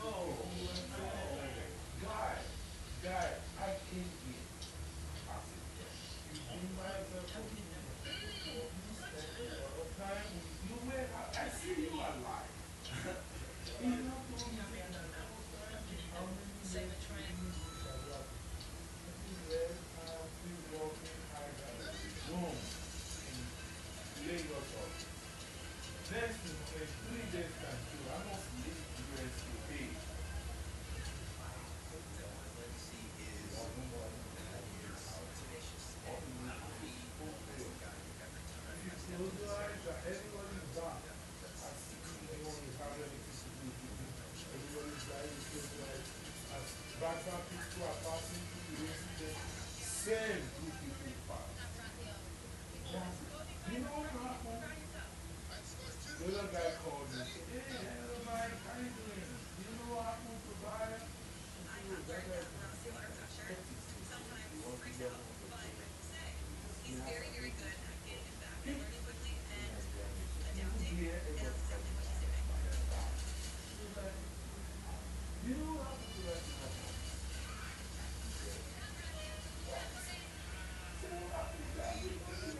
No. Guy, I came here as a friend. You bring myself to me. You spend a lot of time with you. I see you alive. You know, told me that how many years do you wish I was? Everywhere I'm still walking, I got a room in Lagos office. Next to 3 days time too, I must leave US today. If you close your eyes, everybody's gone. I see you don't have anything to do with you. Everybody's driving, close your eyes. As background people are passing through, you don't see them. Same two people pass. You know what happened? The other guy called me. Hey, hello Mike, how you doing? You know what happened to Brian? I said, that guy is you know what happened to that guy? So what happened to that? You know this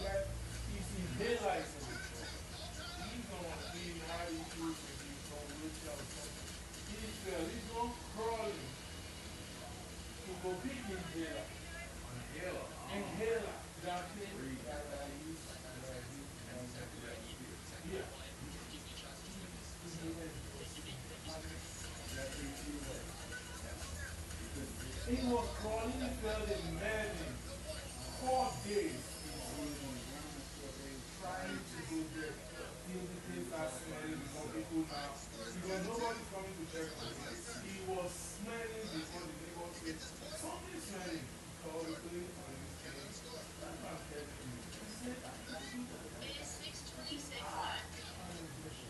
guy is in daylight in the truck. He's gonna see how he feels if he's gonna reach out something. He's gonna crawling to go big in daylight. Inhaler. That thing that I use. Yeah. He was crawling, he felt amazing. 4 days trying to go there. Till the place are smelling before people now. Because nobody's coming to check on him. He was smelling before the neighbor said, something smelling. He called the police and he said, that's what I'm telling you. He said, It is 6:26 and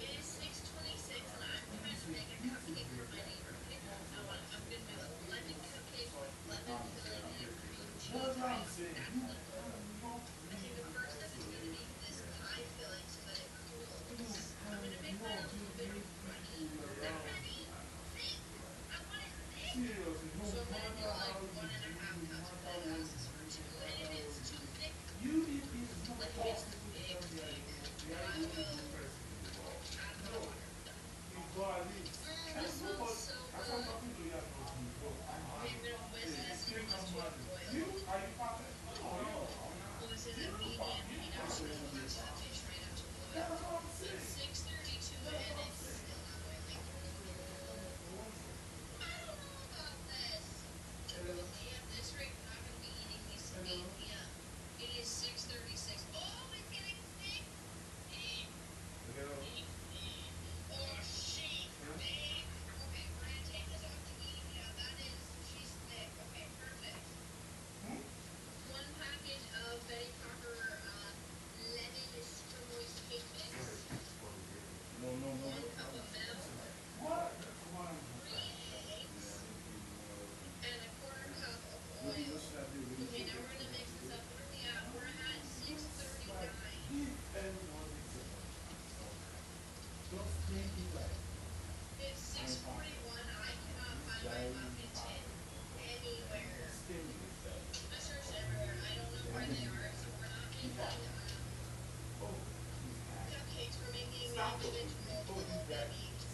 it is 6:26 and I'm trying to make a cupcake for my neighbor. I'm gonna do a lemon cupcake with lemon filling and cream cheese. that's what I'm saying. I think the first step is gonna be this pie filling so that it cools. I'm gonna make mine a little bit runny. Then ready? I want it thick. Seriously, no So I'm gonna do matter like how 1.5 cups of lemon ounces for 2. And if it's too thick, you eat these good like talk it's people big, tell me thick, I I really will good person. add No, more water. you go at least. This smells so As I'm good. talking to you, I'm not good. Okay, I'm gonna whisk this Still with come this back. oil. You, are you perfect? No. Well, this is a medium heat. I'm just gonna put that fish right up to boil. That's what I'm saying. It's 6:32 and it's still not boiling. I don't know about this. Yeah, at this rate, we're not gonna be eating these at 8 p.m. It is 6:36. Oh, it's getting thick. Oh, shit, babe. Okay, we're gonna take this off the heat. Yeah, that is, she's thick. Okay, perfect. 1 package of Betty Crocker lemon super moist cake mix. No. 1 cup of milk. What? 3 eggs. And a 1/4 cup of oil. Okay, now we're gonna mix this up. What are we at? We're at 6:39. Give everyone this just think it like It's 6:41. I cannot find my muffin tin anywhere. I searched everywhere. I don't know where they are, so we're not making cupcakes. We're making individual babies.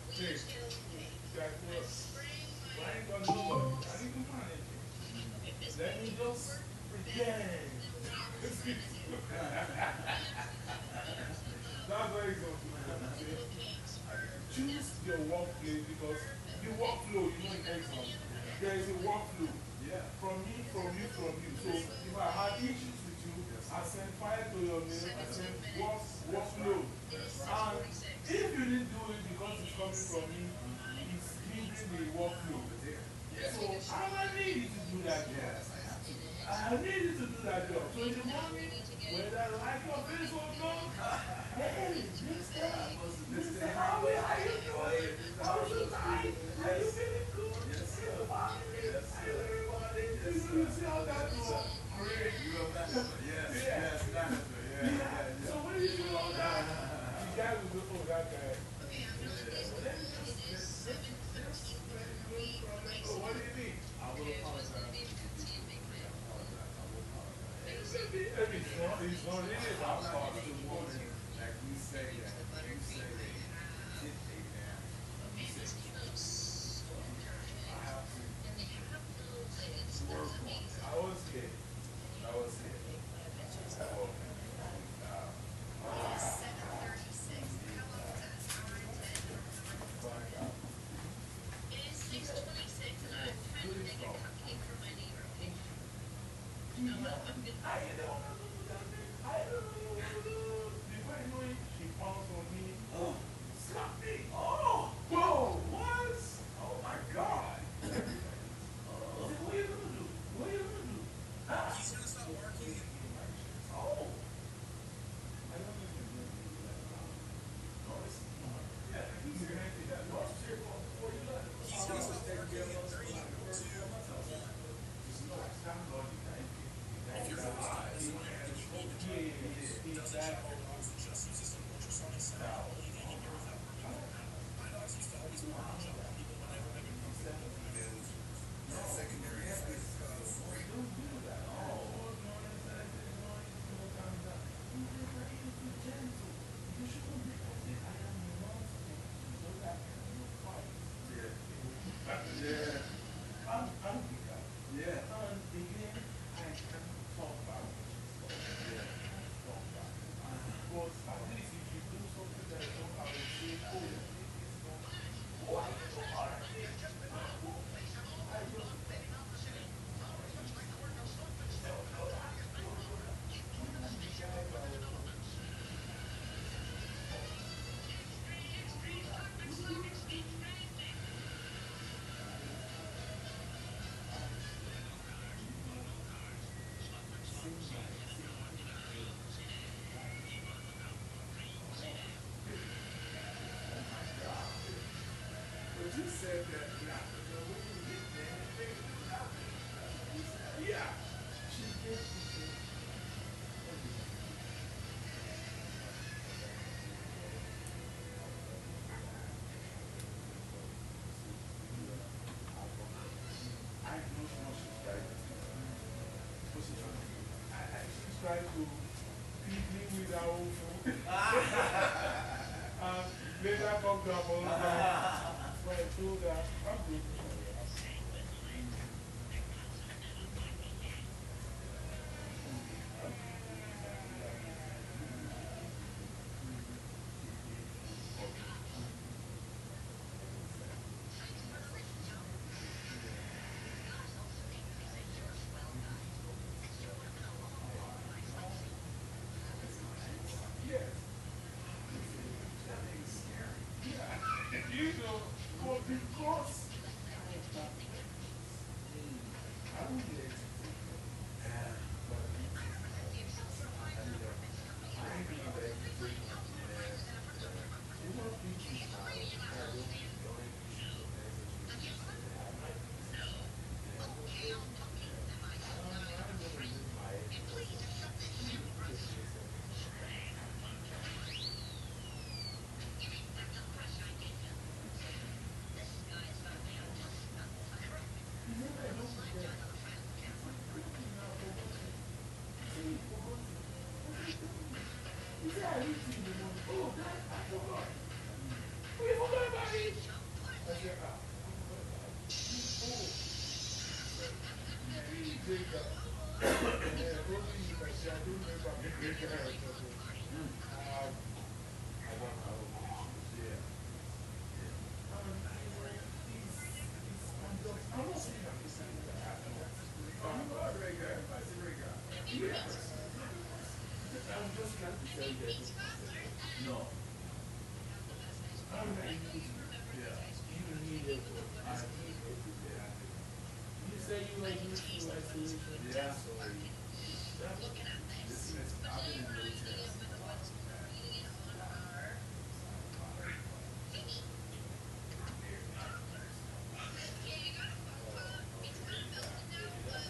We each get a little cake. that I'm was spraying my. I ain't gonna do it. I need to manage it. Okay, this Let me baby just work. pretend. That's That's what it's going to do. Choose your workplace because the workflow, you know, it takes on. There is a workflow. Yeah. From me. So if I had issues with you, I send file to your mail, I send workflow. And if you didn't do it because it's coming from me, it's giving the workflow. So I need you to do that job. I need you to do that job. So in the morning, whether I like your face or not, hey, Mr. Howie, how you doing? How's your night? Are you feeling good? Yes, sir. Everybody, you see how that was? Great. Yes, yeah. So when you do all that, you guy will go, oh, that guy. Okay, I'm not busy. It is 7:15 p.m. Are we like Oh, what do you mean? I will okay, just apologize. wanted to continue making I it. apologize. I will apologize. It's not really I'll about talk that. to the woman like you say that. Use the You say buttercream I that. have. Dictate now. Okay, this keeps so perfect. I have to And they have little lids. work That's on amazing. that. I was here. I was here. Oh, It's 7:36. How long is that? An hour and 10? I don't remember. It is 6:26, and I'm trying to make a cupcake for my neighbor. Okay. No, I'm good. I don't know. I don't know. Before I know it, she pounced on me. Oh. Slap me. Oh. Whoa, what? Oh my God. I said, what are you gonna do? What are you gonna do? Ah. He's gonna stop working. Oh. I don't even know that. No, it's not. Yeah, he's gonna take that lost here before you left. He's gonna stop working in 3, 2, 1. Just know it's not going to be If you're alive, you need to yeah, exactly. just use this ultrasonic sound. My dogs used to always want to jump on people whenever they would come to the secondary effect for you. Don't do that. Oh, no, it's not. You shouldn't be I am not so that you fight. Yeah. I'm bigger. Yeah. And again, I can talk about it. Yeah. Talk about it. But at least if you do something that I don't have to say, oh, it's not. Why you so hard? I just. But you said that now, when you get there, they do nothing. Yeah. She gave me I know she's trying to do. What's she trying to do? She's trying to feed me with her own food. Later come to apologize. But I told her, I'm good. Yes. You know, but because I don't get it. No. You say you like useful isolation. Yeah. Looking at this. I've been in the Reminds me military. of when the ones who were reading it on our thingy. Yeah, you gotta it's kind of melted now, but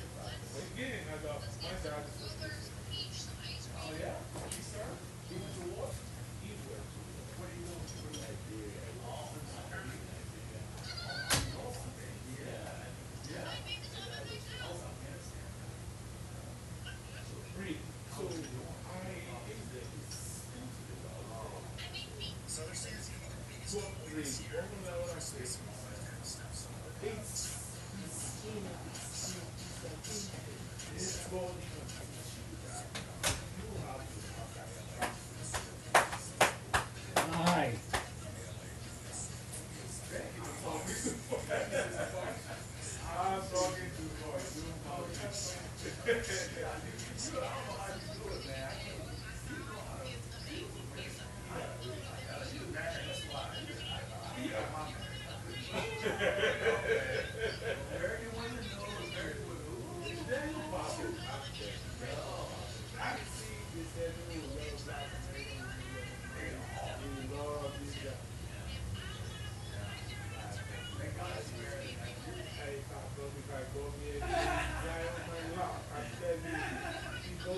Again, I got let's my get dad. some Willer's peach ice Oh cream. yeah? He went to war? He went to war. Nice. I'm talking to boy. I can see this every little South American they love this guy. Hey, if I go me a guy on my lap, I tell you, he go,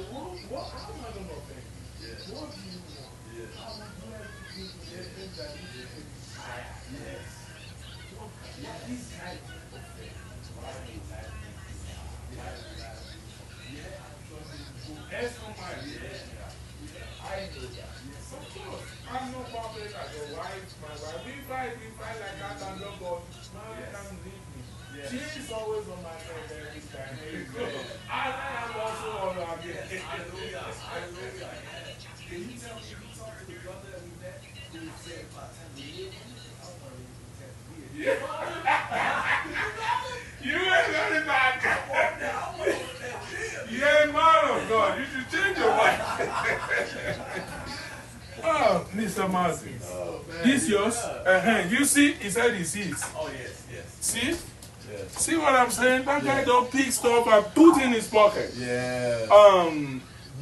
what, how am I going to offend you? What do you want? I will do everything to get him that he can be tired. Yes. What this guy is offended. As for my I know that. Of course, I'm no problem like a wife, my wife. We fight like that and don't go, man, come leave me. She is always on my head every time. And I am also on her head. Hallelujah. Can you tell me if you talk to the brother that we met who said about 10 years? I don't want to even 10 years. You ain't very bad. You ain't man of God. You should change your wife. Oh, Mr. Martin. This yours? You see, he said he sees. Oh, yes, yes. See? Yes. See what I'm saying? That guy don't pick stuff and put in his pocket. Yeah.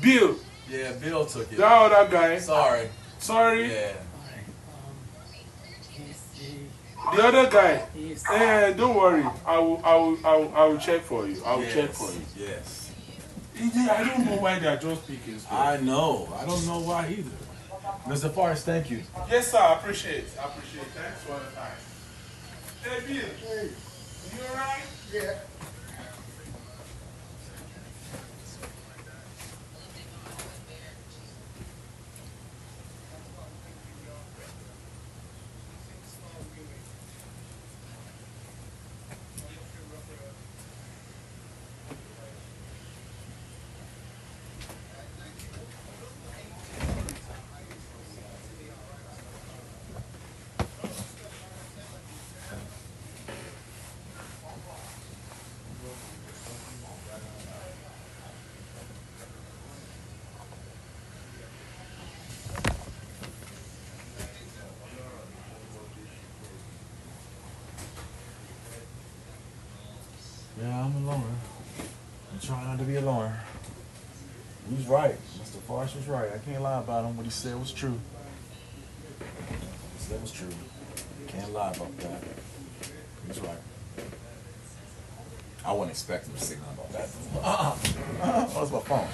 Bill. Yeah, Bill took it. That other guy. Sorry. Sorry. Yeah. The other guy. Don't worry. I will check for you. I will check for you. Yes. I don't know why they are just picking stuff. I know. I don't know why either. Mr. Forrest, thank you. Yes, sir. I appreciate it. Thanks for the time. Hey, Bill. Hey. You alright? Yeah. Yeah, I'm a loner. I'm trying not to be a loner. He was right. Mr. Forrest was right. I can't lie about him. What he said was true. What he said was true. Can't lie about that. He's right. I wasn't expecting him to say nothing about that. What's my phone?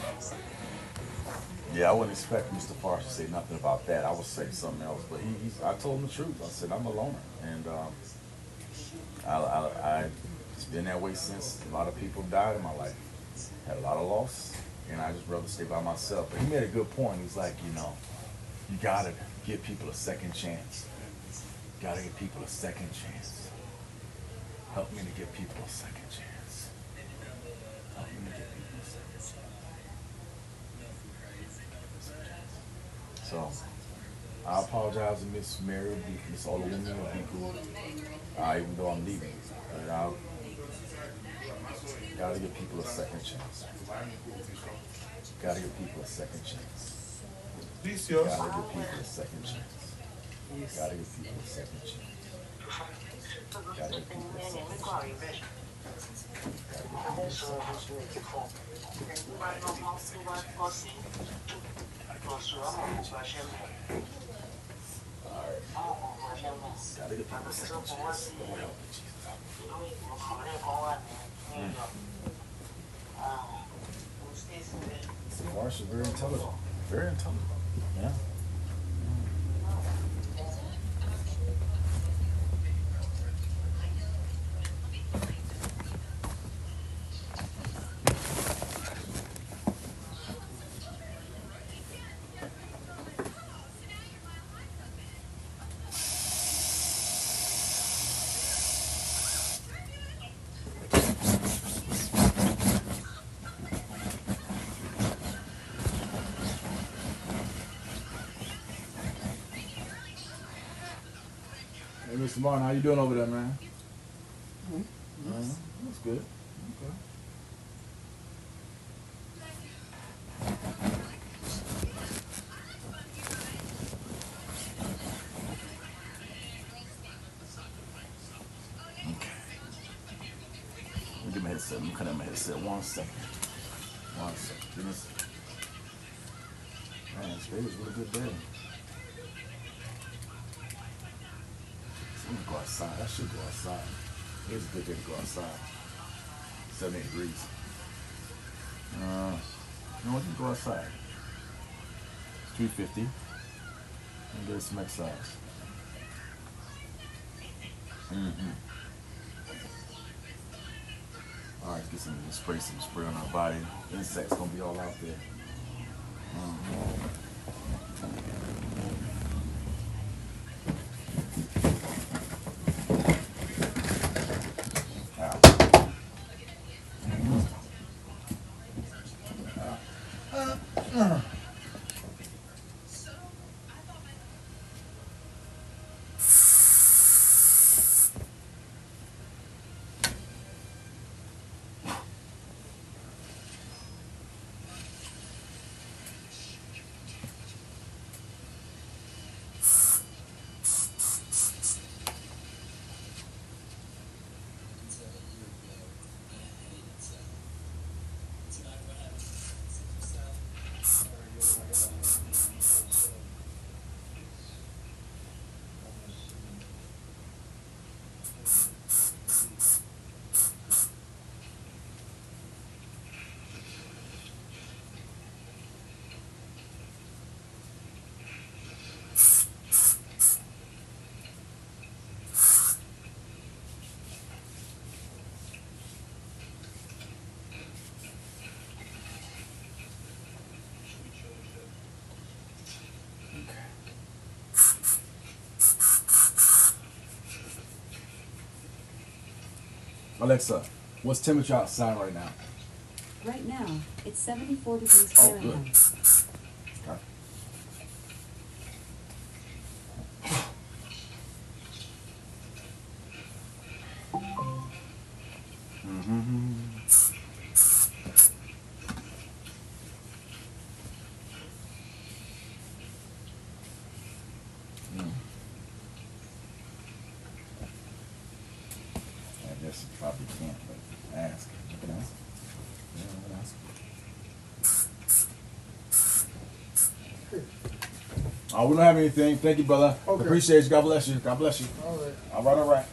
Yeah, I wouldn't expect Mr. Forrest to say nothing about that. I would say something else. But I told him the truth. I said, I'm a loner. And it's been that way since a lot of people died in my life. Had a lot of loss, and I just rather stay by myself. But he made a good point. He's like, you gotta give people a second chance. Gotta give people a second chance. Help me to give people a second chance. Help me to give people a second chance. So, I apologize to Miss Mary, Miss Older Woman, will be cool. Even though I'm leaving. But I gotta give people a second chance. Gotta give people a second chance. This yours? Gotta give people a second chance. Gotta give people a second chance. Gotta give people a second chance. Gotta give people a second chance. Alright. Gotta give people a second chance. Lord help me, Jesus. Marsh is very intelligent. Very intelligent. Yeah. Hey, Mr. Martin, how you doing over there, man? Mm-hmm. That's good. Okay. Let me get my headset. Let me cut out my headset. 1 second. 1 second. Give me a second. Man, today was a really good day. I'm gonna go outside. I should go outside. It was a good day to go outside. 78 degrees. You know what? You can go outside. It's 350. And get some exercise. All right, let's get some spray on our body. Insects gonna be all out there. Alexa, what's temperature outside right now? Right now, it's 74 degrees Oh, Fahrenheit. good. Okay. I guess you probably can't, but ask. You can ask. Yeah, you can ask. Oh, we don't have anything. Thank you, brother. Okay. Appreciate you. God bless you. God bless you. All right. All right, all right.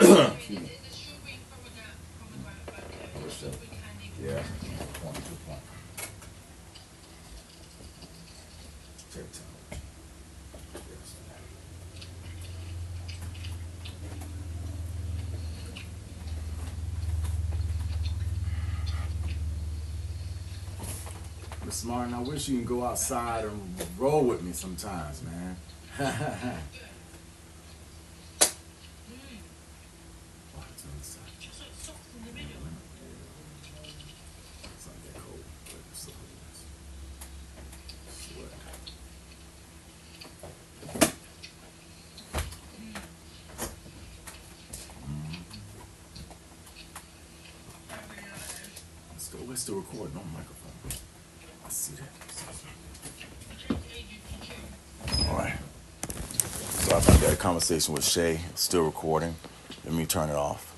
Excuse me. Yeah. 22 point. Take time. smart, and I wish you can go outside and roll with me sometimes, man. It's not that cold, but it's still sweat. We're still recording on microphone. I see that. All right. So I've had that conversation with Chae. Still recording. Let me turn it off.